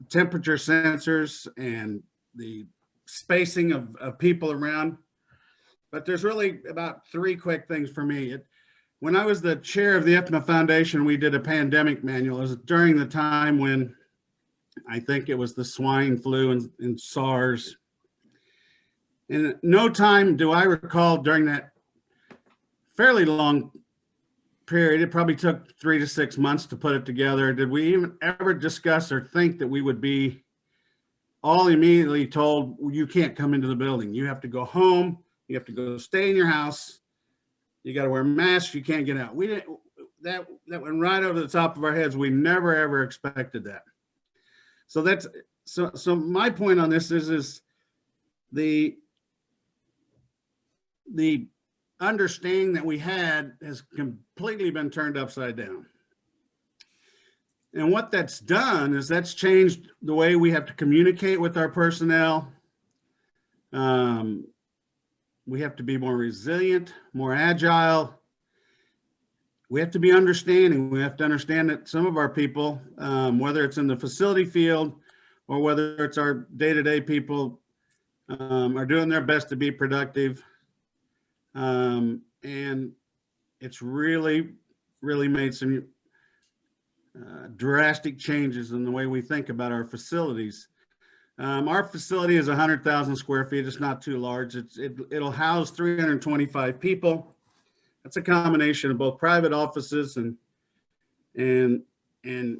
temperature sensors and the spacing of people around. But there's really about 3 quick things for me. when I was the chair of the IFMA Foundation, we did a pandemic manual. It was during the time when I think it was the swine flu and SARS. And at no time do I recall during that fairly long period, it probably took 3 to 6 months to put it together, did we even ever discuss or think that we would be all immediately told, you can't come into the building. You have to go home. You have to go stay in your house. You got to wear masks. You can't get out. We didn't, that went right over the top of our heads. We never, ever expected that. So that's, so my point on this is the understanding that we had has completely been turned upside down. And what that's done is that's changed the way we have to communicate with our personnel. We have to be more resilient, more agile. We have to be understanding. We have to understand that some of our people, whether it's in the facility field or whether it's our day-to-day people, are doing their best to be productive. And it's really made some drastic changes in the way we think about our facilities. Our facility is 100,000 square feet. It's not too large. It'll house 325 people. That's a combination of both private offices and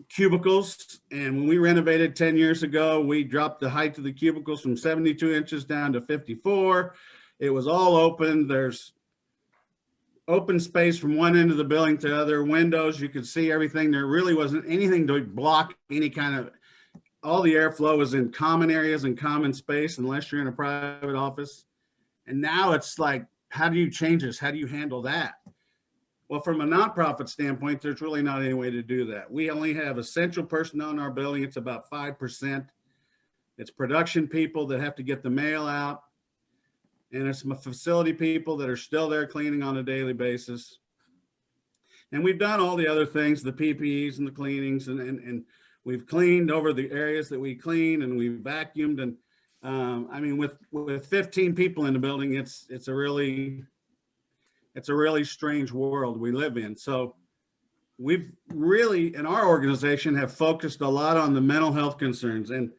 cubicles. And when we renovated 10 years ago, we dropped the height of the cubicles from 72 inches down to 54. It was all open. There's open space from one end of the building to other windows. You could see everything. There really wasn't anything to block any kind of, all the airflow was in common areas and common space unless you're in a private office. And now it's like, how do you change this? How do you handle that? Well, from a nonprofit standpoint, there's really not any way to do that. We only have essential personnel in our building. It's about 5%. It's production people that have to get the mail out. And it's some facility people that are still there cleaning on a daily basis. And we've done all the other things, the PPEs and the cleanings, and we've cleaned over the areas that we clean, and we've vacuumed. And I mean, with 15 people in the building, it's a really strange world we live in. So we've really, in our organization, have focused a lot on the mental health concerns, and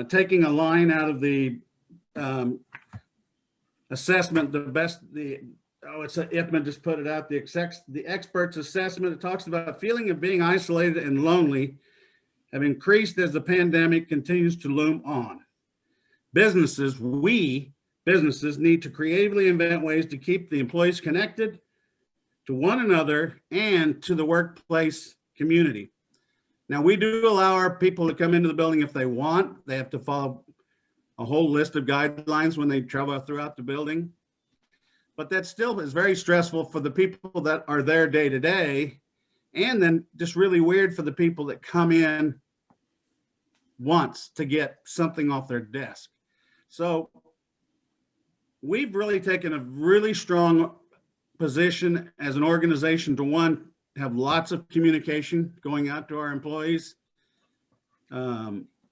taking a line out of the assessment, IFMA just put it out, the experts assessment, it talks about a feeling of being isolated and lonely have increased as the pandemic continues to loom on. Businesses need to creatively invent ways to keep the employees connected to one another and to the workplace community. Now, we do allow our people to come into the building if they want. They have to follow a whole list of guidelines when they travel throughout the building. But that still is very stressful for the people that are there day to day, and then just really weird for the people that come in once to get something off their desk. So we've really taken a really strong position as an organization to, one, have lots of communication going out to our employees.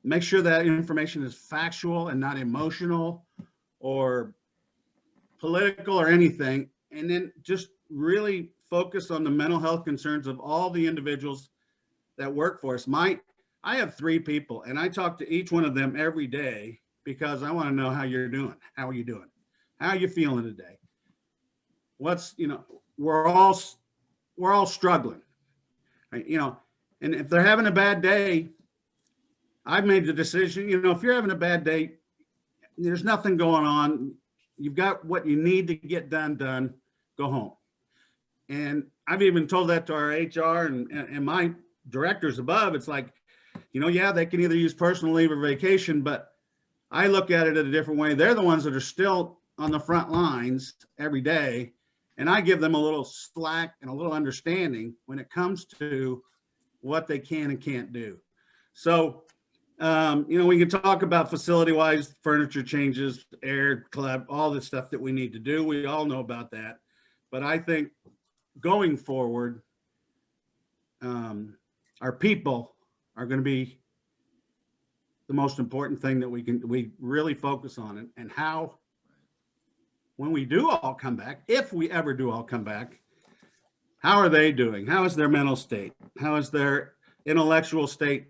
Make sure that information is factual and not emotional or political or anything. And then just really focus on the mental health concerns of all the individuals that work for us. I have 3 people, and I talk to each one of them every day because I want to know how you're doing. How are you doing? How are you feeling today? We're all struggling, right? And if they're having a bad day, I've made the decision, if you're having a bad day, there's nothing going on. You've got what you need to get done, go home. And I've even told that to our HR and my directors above. It's like, yeah, they can either use personal leave or vacation, but I look at it in a different way. They're the ones that are still on the front lines every day. And I give them a little slack and a little understanding when it comes to what they can and can't do. So, we can talk about facility-wise furniture changes, air, club, all the stuff that we need to do. We all know about that. But I think going forward, our people are going to be the most important thing that we really focus on, and how, when we do all come back, if we ever do all come back, How are they doing? How is their mental state? How is their intellectual state?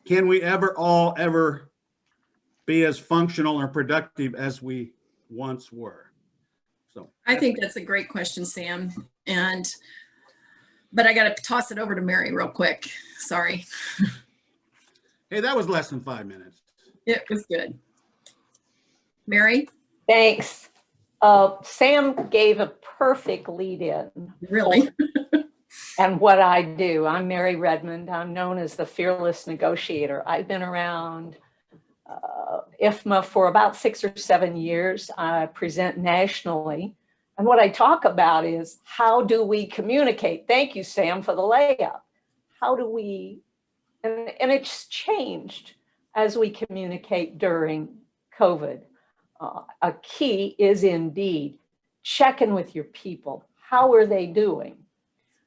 Can we ever be as functional or productive as we once were? So I think that's a great question, Sam. But I got to toss it over to Mary real quick. Sorry. hey, that was less than 5 minutes. It was good. Mary? Thanks. Sam gave a perfect lead in. Really? And what I do. I'm Mary Redmond. I'm known as the Fearless Negotiator. I've been around IFMA for about 6 or 7 years. I present nationally. And what I talk about is, how do we communicate? Thank you, Sam, for the layup. How do we, and it's changed as we communicate during COVID. A key is indeed checking with your people. How are they doing?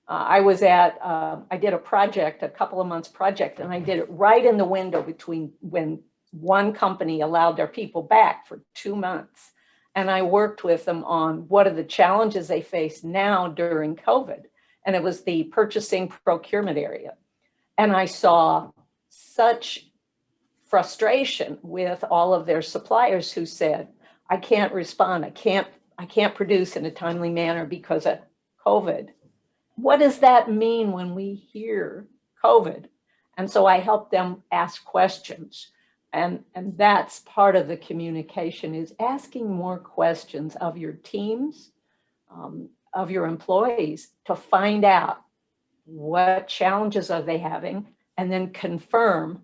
I did a project, a couple of months project, and I did it right in the window between when one company allowed their people back for 2 months. And I worked with them on what are the challenges they face now during COVID. And it was the purchasing procurement area. And I saw such frustration with all of their suppliers who said, I can't respond. I can't produce in a timely manner because of COVID. What does that mean when we hear COVID? And so I help them ask questions. And that's part of the communication, is asking more questions of your teams, of your employees, to find out what challenges are they having, and then confirm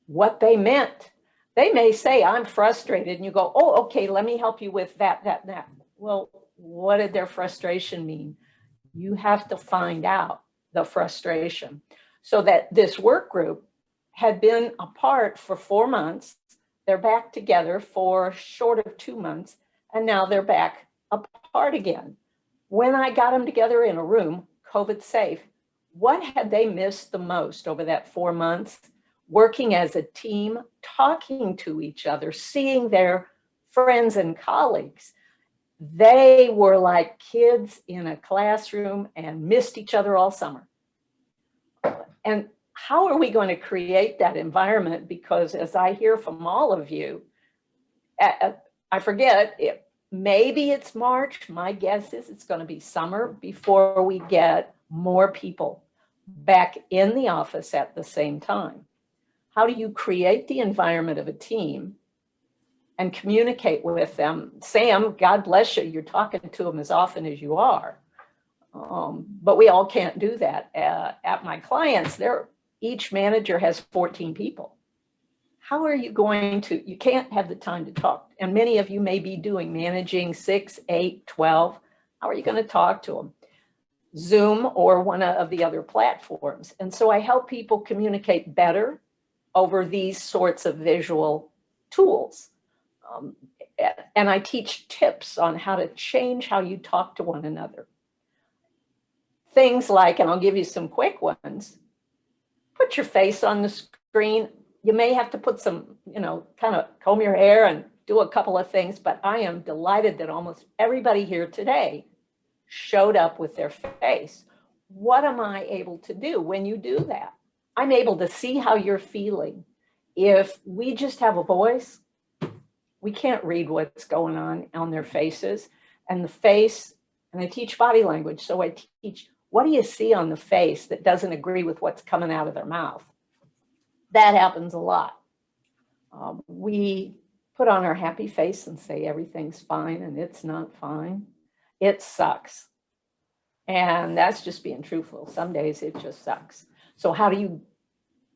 what they meant. They may say, I'm frustrated, and you go, oh, okay, let me help you with that. Well, what did their frustration mean? You have to find out the frustration. So that this work group had been apart for 4 months. They're back together for short of 2 months, and now they're back apart again. When I got them together in a room, COVID safe, what had they missed the most over that 4 months? Working as a team, talking to each other, seeing their friends and colleagues. They were like kids in a classroom and missed each other all summer. And how are we going to create that environment? Because as I hear from all of you, I forget, maybe it's March. My guess is it's going to be summer before we get more people back in the office at the same time. How do you create the environment of a team and communicate with them? Sam, God bless you, you're talking to them as often as you are. But we all can't do that. At my clients, each manager has 14 people. How are you going to, you can't have the time to talk. And many of you may be managing 6, 8, 12. How are you going to talk to them? Zoom or one of the other platforms. And so I help people communicate better over these sorts of visual tools. And I teach tips on how to change how you talk to one another. Things like, and I'll give you some quick ones, put your face on the screen. You may have to put some, kind of comb your hair and do a couple of things, but I am delighted that almost everybody here today showed up with their face. What am I able to do when you do that? I'm able to see how you're feeling. If we just have a voice, we can't read what's going on their faces. And the face, and I teach body language, so I teach, what do you see on the face that doesn't agree with what's coming out of their mouth? That happens a lot. We put on our happy face and say everything's fine, and it's not fine. It sucks. And that's just being truthful. Some days it just sucks. So how do you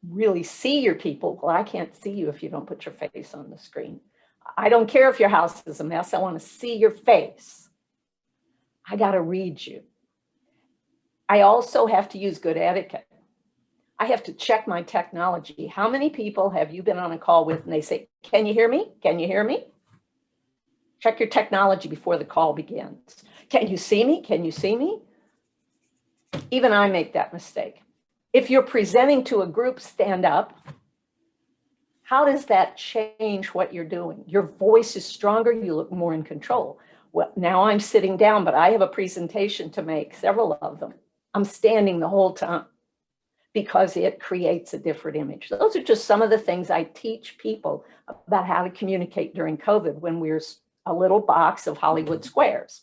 really see your people? Well, I can't see you if you don't put your face on the screen. I don't care if your house is a mess. I want to see your face. I got to read you. I also have to use good etiquette. I have to check my technology. How many people have you been on a call with and they say, can you hear me? Can you hear me? Check your technology before the call begins. Can you see me? Can you see me? Even I make that mistake. If you're presenting to a group, stand up. How does that change what you're doing? Your voice is stronger, you look more in control. Well, now I'm sitting down, but I have a presentation to make, several of them. I'm standing the whole time because it creates a different image. Those are just some of the things I teach people about how to communicate during COVID when we're a little box of Hollywood squares.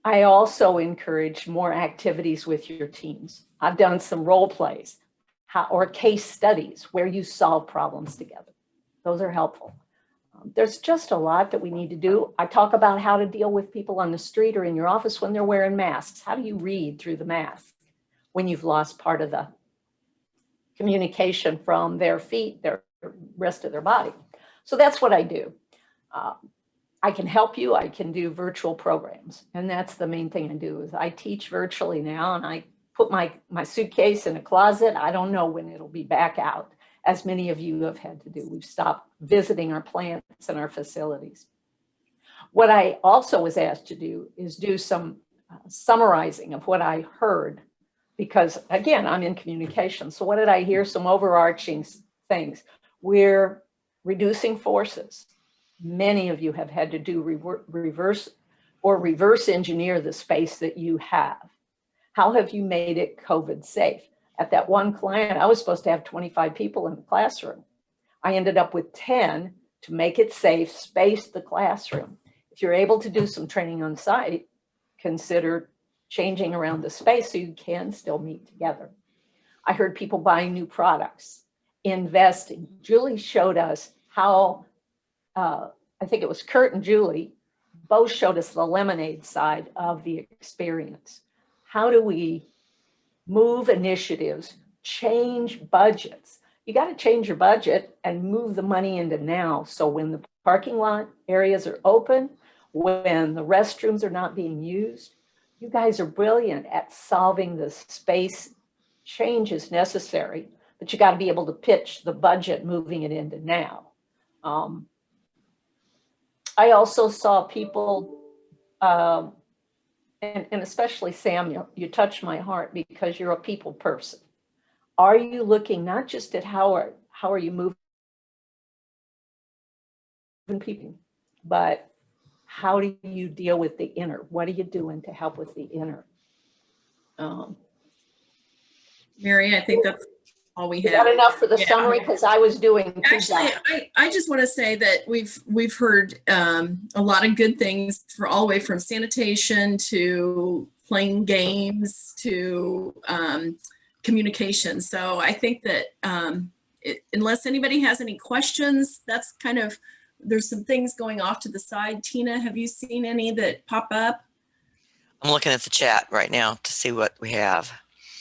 I also encourage more activities with your teams. I've done some role plays or case studies where you solve problems together. Those are helpful. There's just a lot that we need to do. I talk about how to deal with people on the street or in your office when they're wearing masks. How do you read through the mask when you've lost part of the communication from their feet, their rest of their body? So that's what I do. I can help you. I can do virtual programs. And that's the main thing I do is I teach virtually now, and I put my suitcase in a closet. I don't know when it'll be back out, as many of you have had to do. We've stopped visiting our plants and our facilities. What I also was asked to do is do some summarizing of what I heard, because again, I'm in communication. So what did I hear? Some overarching things. We're reducing forces. Many of you have had to do reverse engineer the space that you have. How have you made it COVID safe? At that one client, I was supposed to have 25 people in the classroom. I ended up with 10 to make it safe, space the classroom. If you're able to do some training on site, consider changing around the space so you can still meet together. I heard people buying new products, investing. Julie showed us how, I think it was Kurt and Julie, both showed us the lemonade side of the experience. How do we move initiatives, change budgets? You got to change your budget and move the money into now. So when the parking lot areas are open, when the restrooms are not being used, you guys are brilliant at solving the space changes necessary, but you got to be able to pitch the budget, moving it into now. I also saw people, and especially Sam, you touched my heart because you're a people person. Are you looking not just at how are you moving people, but how do you deal with the inner? What are you doing to help with the inner? Mary, I think that's all we Is have. that enough for the summary? Because I was doing Actually, I just want to say that we've heard a lot of good things for all the way from sanitation to playing games to communication. So I think that unless anybody has any questions, that's kind of, there's some things going off to the side. Tina, have you seen any that pop up? I'm looking at the chat right now to see what we have.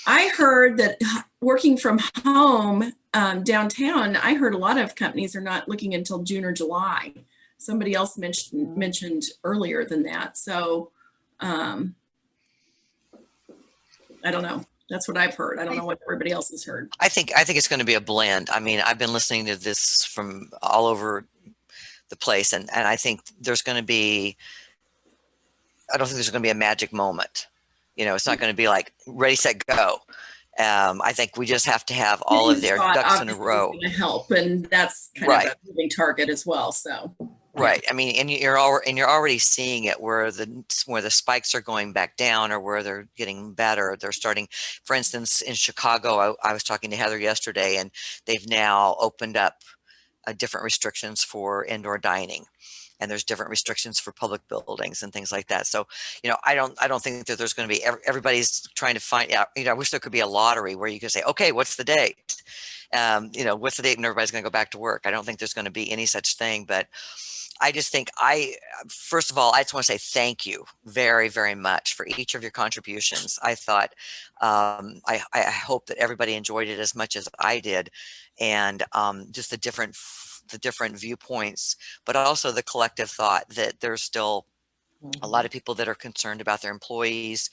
I heard that working from home downtown, I heard a lot of companies are not looking until June or July. Somebody else mentioned earlier than that. So I don't know. That's what I've heard. I don't know what everybody else has heard. I think it's going to be a blend. I mean, I've been listening to this from all over the place, and I think there's going to be, I don't think there's going to be a magic moment. You know, it's not going to be like ready, set, go. I think we just have to have all of their ducks in a row. Going to help, and that's kind of a moving target as well. So right. I mean, and you're already seeing it where the spikes are going back down, or where they're getting better. They're starting, for instance, in Chicago. I was talking to Heather yesterday, and they've now opened up different restrictions for indoor dining. And there's different restrictions for public buildings and things like that. So, you know, I don't think that there's going to be, everybody's trying to find out, you know, I wish there could be a lottery where you could say, okay, what's the date? You know, what's the date and everybody's going to go back to work? I don't think there's going to be any such thing, but I just think first of all, I just want to say thank you very, very much for each of your contributions. I thought, I hope that everybody enjoyed it as much as I did. And just the different viewpoints, but also the collective thought that there's still a lot of people that are concerned about their employees.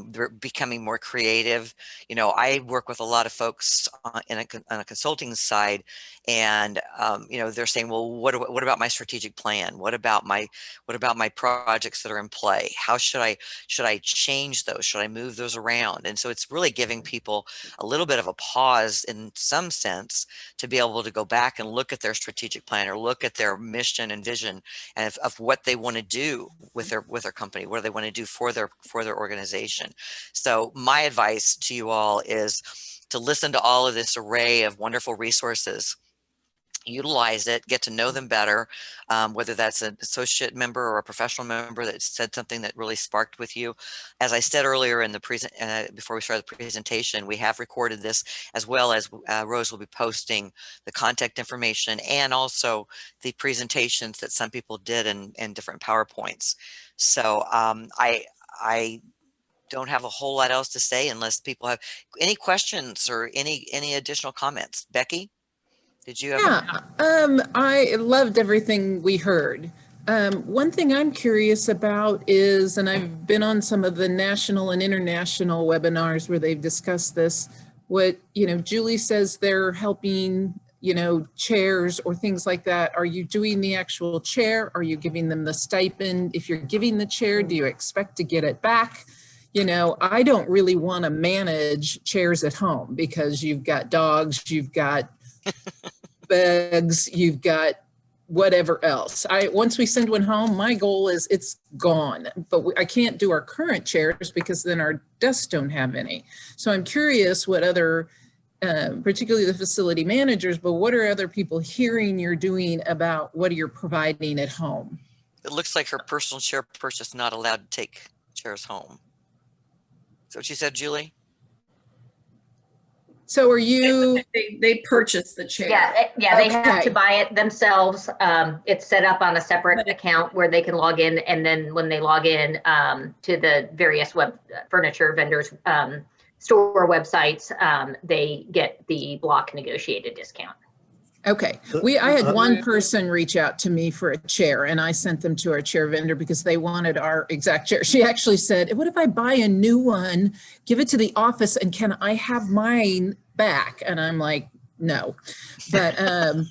They're becoming more creative. You know, I work with a lot of folks on a consulting side, and you know, they're saying, well, what about my strategic plan? What about my projects that are in play? How should I change those? Should I move those around? And so it's really giving people a little bit of a pause in some sense to be able to go back and look at their strategic plan or look at their mission and vision and of what they want to do with their company, what do they want to do for their organization. So my advice to you all is to listen to all of this array of wonderful resources, utilize it, get to know them better, whether that's an associate member or a professional member that said something that really sparked with you. As I said earlier in the before we started the presentation, we have recorded this, as well as Rose will be posting the contact information and also the presentations that some people did in different PowerPoints. So I don't have a whole lot else to say unless people have any questions or any additional comments. Becky? Did you have? Yeah, I loved everything we heard. One thing I'm curious about is, and I've been on some of the national and international webinars where they've discussed this, what, Julie says they're helping, chairs or things like that. Are you doing the actual chair? Are you giving them the stipend? If you're giving the chair, do you expect to get it back? I don't really want to manage chairs at home because you've got dogs, you've got bags, you've got whatever else. Once we send one home, my goal is it's gone, but I can't do our current chairs because then our desks don't have any. So I'm curious what other, particularly the facility managers, but what are other people hearing you're doing about what you're providing at home? It looks like her personal chair purchase not allowed to take chairs home. Is that what you said, Julie? So are you? They purchased the chair. Yeah, they have Okay. to buy it themselves. It's set up on a separate account where they can log in, and then when they log in to the various web furniture vendors store websites, they get the block negotiated discount. Okay, I had one person reach out to me for a chair and I sent them to our chair vendor because they wanted our exact chair. She actually said, what if I buy a new one, give it to the office, and can I have mine back? And I'm like, no. But I'm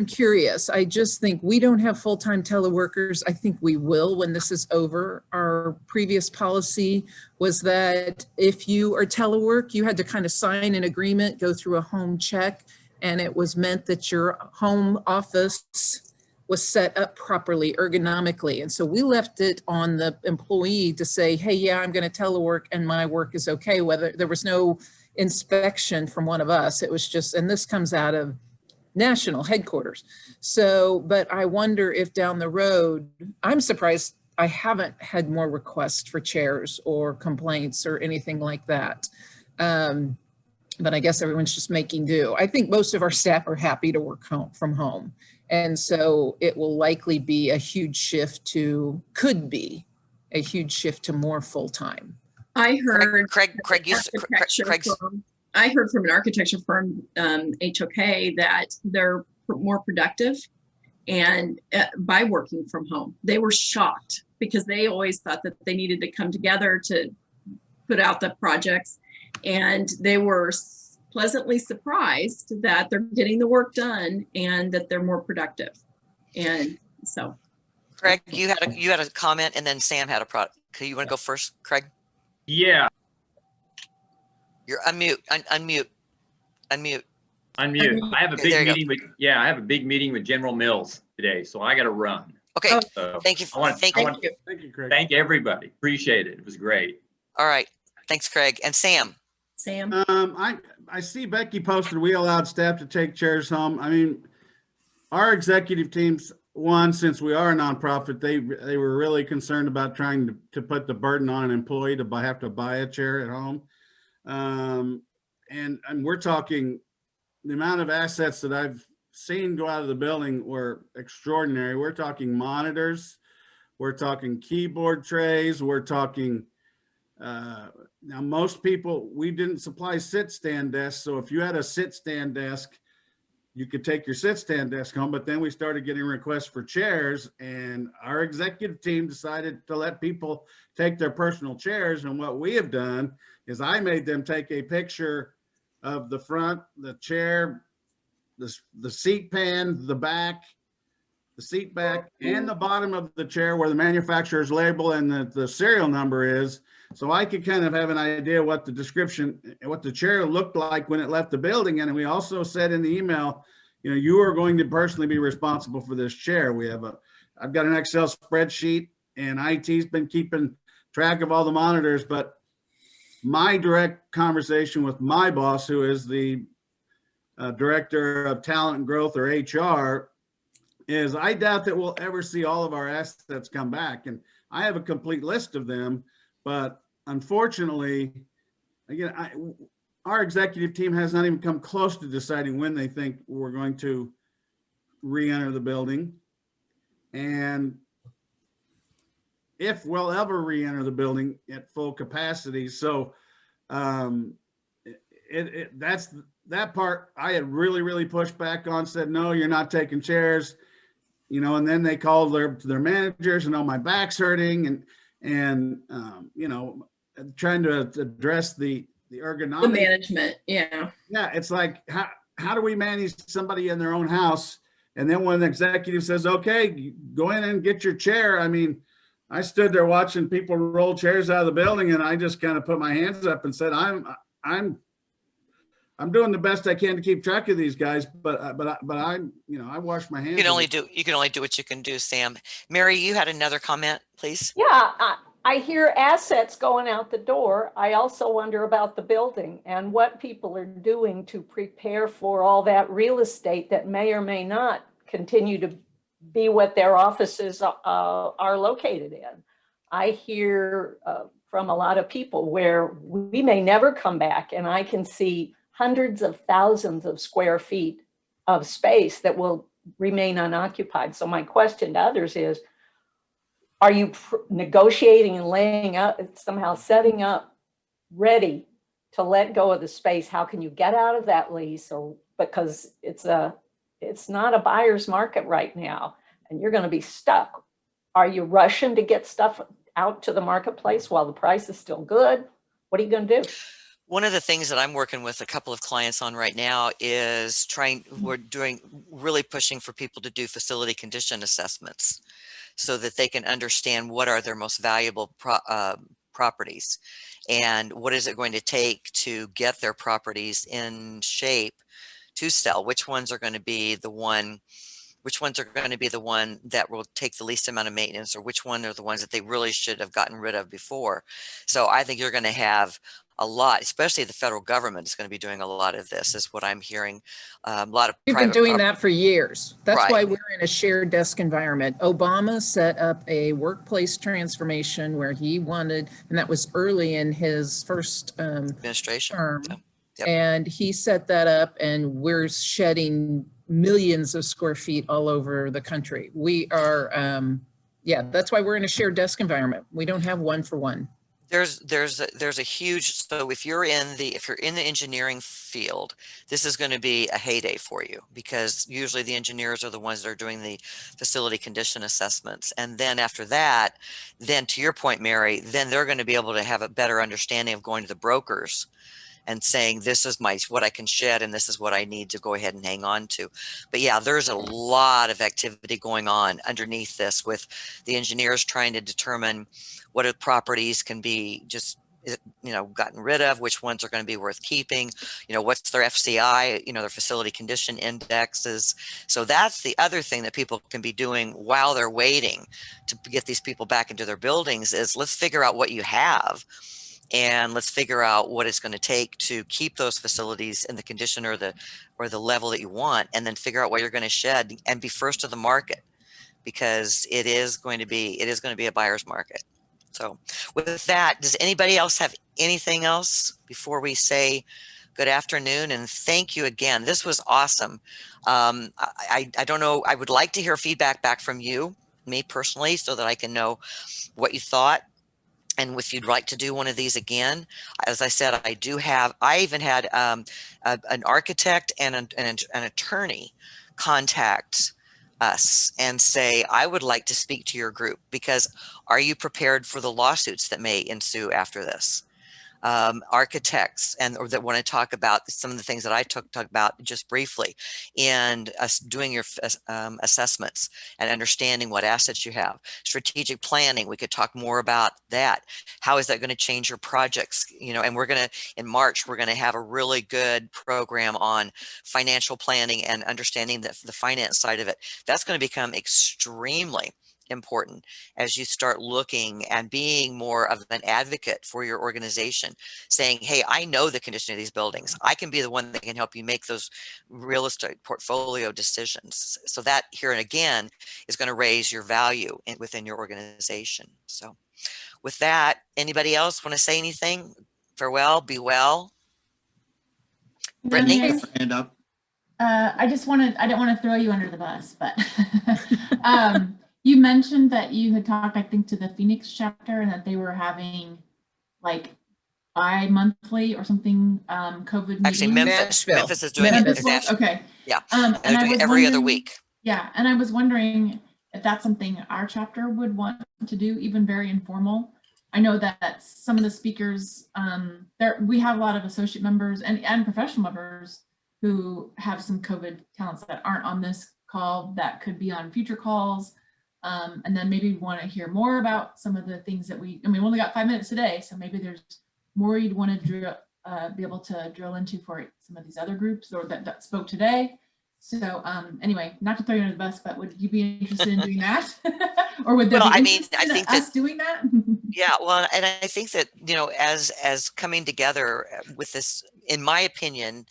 curious. I just think we don't have full-time teleworkers. I think we will when this is over. Our previous policy was that if you are telework, you had to kind of sign an agreement, go through a home check, and it was meant that your home office was set up properly ergonomically. And so we left it on the employee to say, hey, yeah, I'm going to telework and my work is okay. Whether there was no inspection from one of us, it was just, and this comes out of national headquarters. So, but I wonder if down the road, I'm surprised I haven't had more requests for chairs or complaints or anything like that. But I guess everyone's just making do. I think most of our staff are happy to work from home. And so it will likely be a huge shift to, could be a huge shift to more full-time. I heard Craig, I heard from an architecture firm, HOK, that they're more productive and by working from home. They were shocked because they always thought that they needed to come together to put out the projects, and they were pleasantly surprised that they're getting the work done and that they're more productive. And so, Craig, you had a comment, and then Sam had a product. You want to go first, Craig? Yeah, You're unmute. Unmute. unmute. I have a There big you go. meeting with, I have a big meeting with General Mills today, so I got to run. Okay. So Thank you. I want Thank you. to Thank you, Craig. thank everybody. Appreciate it. It was great. All right. Thanks, Craig. And Sam. Sam. I see Becky posted, we allowed staff to take chairs home. I mean, our executive teams, one, since we are a nonprofit, they were really concerned about trying to put the burden on an employee to have to buy a chair at home. And we're talking, the amount of assets that I've seen go out of the building were extraordinary. We're talking monitors, we're talking keyboard trays, we're talking, now most people, we didn't supply sit-stand desks. So if you had a sit-stand desk, you could take your sit-stand desk home, but then we started getting requests for chairs, and our executive team decided to let people take their personal chairs. And what we have done is I made them take a picture of the front, the chair, the seat pan, the back, the seat back, and the bottom of the chair where the manufacturer's label and the serial number is. So I could kind of have an idea what the description, what the chair looked like when it left the building. And we also said in the email, you are going to personally be responsible for this chair. We have I've got an Excel spreadsheet, and IT's been keeping track of all the monitors, but my direct conversation with my boss, who is the director of talent and growth, or HR, is I doubt that we'll ever see all of our assets come back. And I have a complete list of them, but unfortunately, again, our executive team has not even come close to deciding when they think we're going to re-enter the building, and if we'll ever re-enter the building at full capacity. So that's that part I had really pushed back on, said, no, you're not taking chairs, and then they called their managers, and oh, my back's hurting, and trying to address the ergonomics. The management, yeah. Yeah, it's like, how do we manage somebody in their own house? And then when the executive says, okay, go in and get your chair. I mean, I stood there watching people roll chairs out of the building, and I just kind of put my hands up and said, I'm doing the best I can to keep track of these guys, but I'm, I wash my hands. You can only do what you can do, Sam. Mary, you had another comment, please. Yeah, I hear assets going out the door. I also wonder about the building and what people are doing to prepare for all that real estate that may or may not continue to be what their offices are located in. I hear from a lot of people where we may never come back, and I can see hundreds of thousands of square feet of space that will remain unoccupied. So my question to others is, are you negotiating and laying up, somehow setting up ready to let go of the space? How can you get out of that lease? Or because it's not a buyer's market right now, and you're going to be stuck. Are you rushing to get stuff out to the marketplace while the price is still good? What are you going to do? One of the things that I'm working with a couple of clients on right now is really pushing for people to do facility condition assessments so that they can understand what are their most valuable properties and what is it going to take to get their properties in shape to sell. Which ones are going to be the one that will take the least amount of maintenance, or which one are the ones that they really should have gotten rid of before. So I think you're going to have a lot, especially the federal government is going to be doing a lot of this, is what I'm hearing. A lot of We've been doing that for years. That's Right. why we're in a shared desk environment. Obama set up a workplace transformation where he wanted, and that was early in his first administration term. So, yep. And he set that up, and we're shedding millions of square feet all over the country. We are, that's why we're in a shared desk environment. We don't have one for one. There's a huge, so if you're in the engineering field, this is going to be a heyday for you, because usually the engineers are the ones that are doing the facility condition assessments. And then after that, then to your point, Mary, then they're going to be able to have a better understanding of going to the brokers and saying, this is what I can shed, and this is what I need to go ahead and hang on to. But yeah, there's a lot of activity going on underneath this, with the engineers trying to determine what properties can be just, gotten rid of, which ones are going to be worth keeping, what's their FCI, their facility condition indexes. So that's the other thing that people can be doing while they're waiting to get these people back into their buildings, is let's figure out what you have. And let's figure out what it's going to take to keep those facilities in the condition or the level that you want, and then figure out what you're going to shed, and be first to the market, because it is going to be a buyer's market. So with that, does anybody else have anything else before we say good afternoon and thank you again? This was awesome. I don't know. I would like to hear feedback back from you, me personally, so that I can know what you thought. And if you'd like to do one of these again, as I said, I even had an architect and an attorney contact us and say, I would like to speak to your group, because are you prepared for the lawsuits that may ensue after this? Architects or that want to talk about some of the things that I talked about just briefly, and doing your assessments and understanding what assets you have. Strategic planning, we could talk more about that. How is that going to change your projects? And we're going to, in March, we're going to have a really good program on financial planning and understanding the finance side of it. That's going to become extremely important as you start looking and being more of an advocate for your organization, saying, hey, I know the condition of these buildings. I can be the one that can help you make those real estate portfolio decisions. So that here and again is going to raise your value within your organization. So with that, anybody else want to say anything? Farewell, be well. Brittany? Hand up. I didn't want to throw you under the bus, but you mentioned that you had talked, I think, to the Phoenix chapter and that they were having like bi-monthly or something COVID Actually, meetings. Memphis is doing Memphis it. was? Okay. Yeah, and they're I doing was every other wondering- week. Yeah, and I was wondering if that's something our chapter would want to do, even very informal. I know that some of the speakers, we have a lot of associate members and professional members who have some COVID talents that aren't on this call that could be on future calls. And then maybe want to hear more about some of the things that we only got 5 minutes today, so maybe there's more you'd want to be able to drill into for some of these other groups or that spoke today. So anyway, not to throw you under the bus, but would you be interested in doing that? Or would there be interest in us doing that? Yeah, well, and I think that, as coming together with this, in my opinion,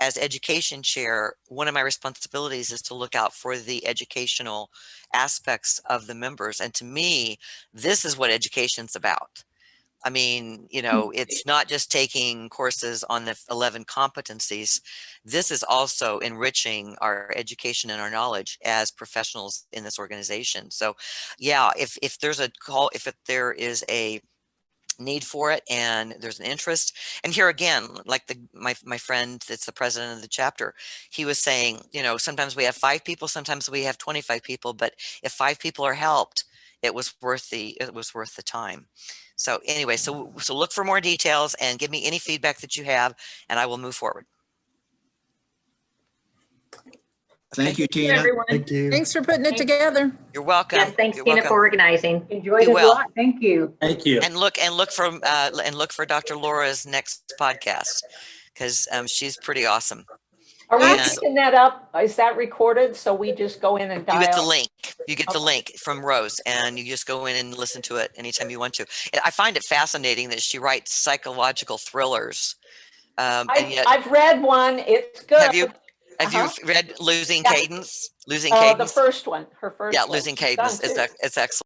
as education chair, one of my responsibilities is to look out for the educational aspects of the members. And to me, this is what education's about. I mean, it's not just taking courses on the 11 competencies. This is also enriching our education and our knowledge as professionals in this organization. So yeah, if there's a call, if there is a need for it and there's an interest, and here again, like my friend that's the president of the chapter, he was saying, sometimes we have 5 people, sometimes we have 25 people, but if 5 people are helped, it was worth the time. So anyway, so look for more details and give me any feedback that you have, and I will move forward. Thank you, Tina. Thank you. Thanks for putting it together. You're welcome. Yes, thanks, You're Tina, welcome. for organizing. Enjoyed it You a will. lot. Thank you. Thank you. And look for Dr. Laura's next podcast, because she's pretty awesome. Are we And- picking that up? Is that recorded? So we just go in and dial? You get the link. You get the link from Rose, and you just go in and listen to it anytime you want to. And I find it fascinating that she writes psychological thrillers. And yet, I've read one. It's good. have you Uh-huh. read Losing Yeah. Cadence? Losing The Cadence. first one, her first Yeah, one. Losing She's Cadence. done It's two. excellent.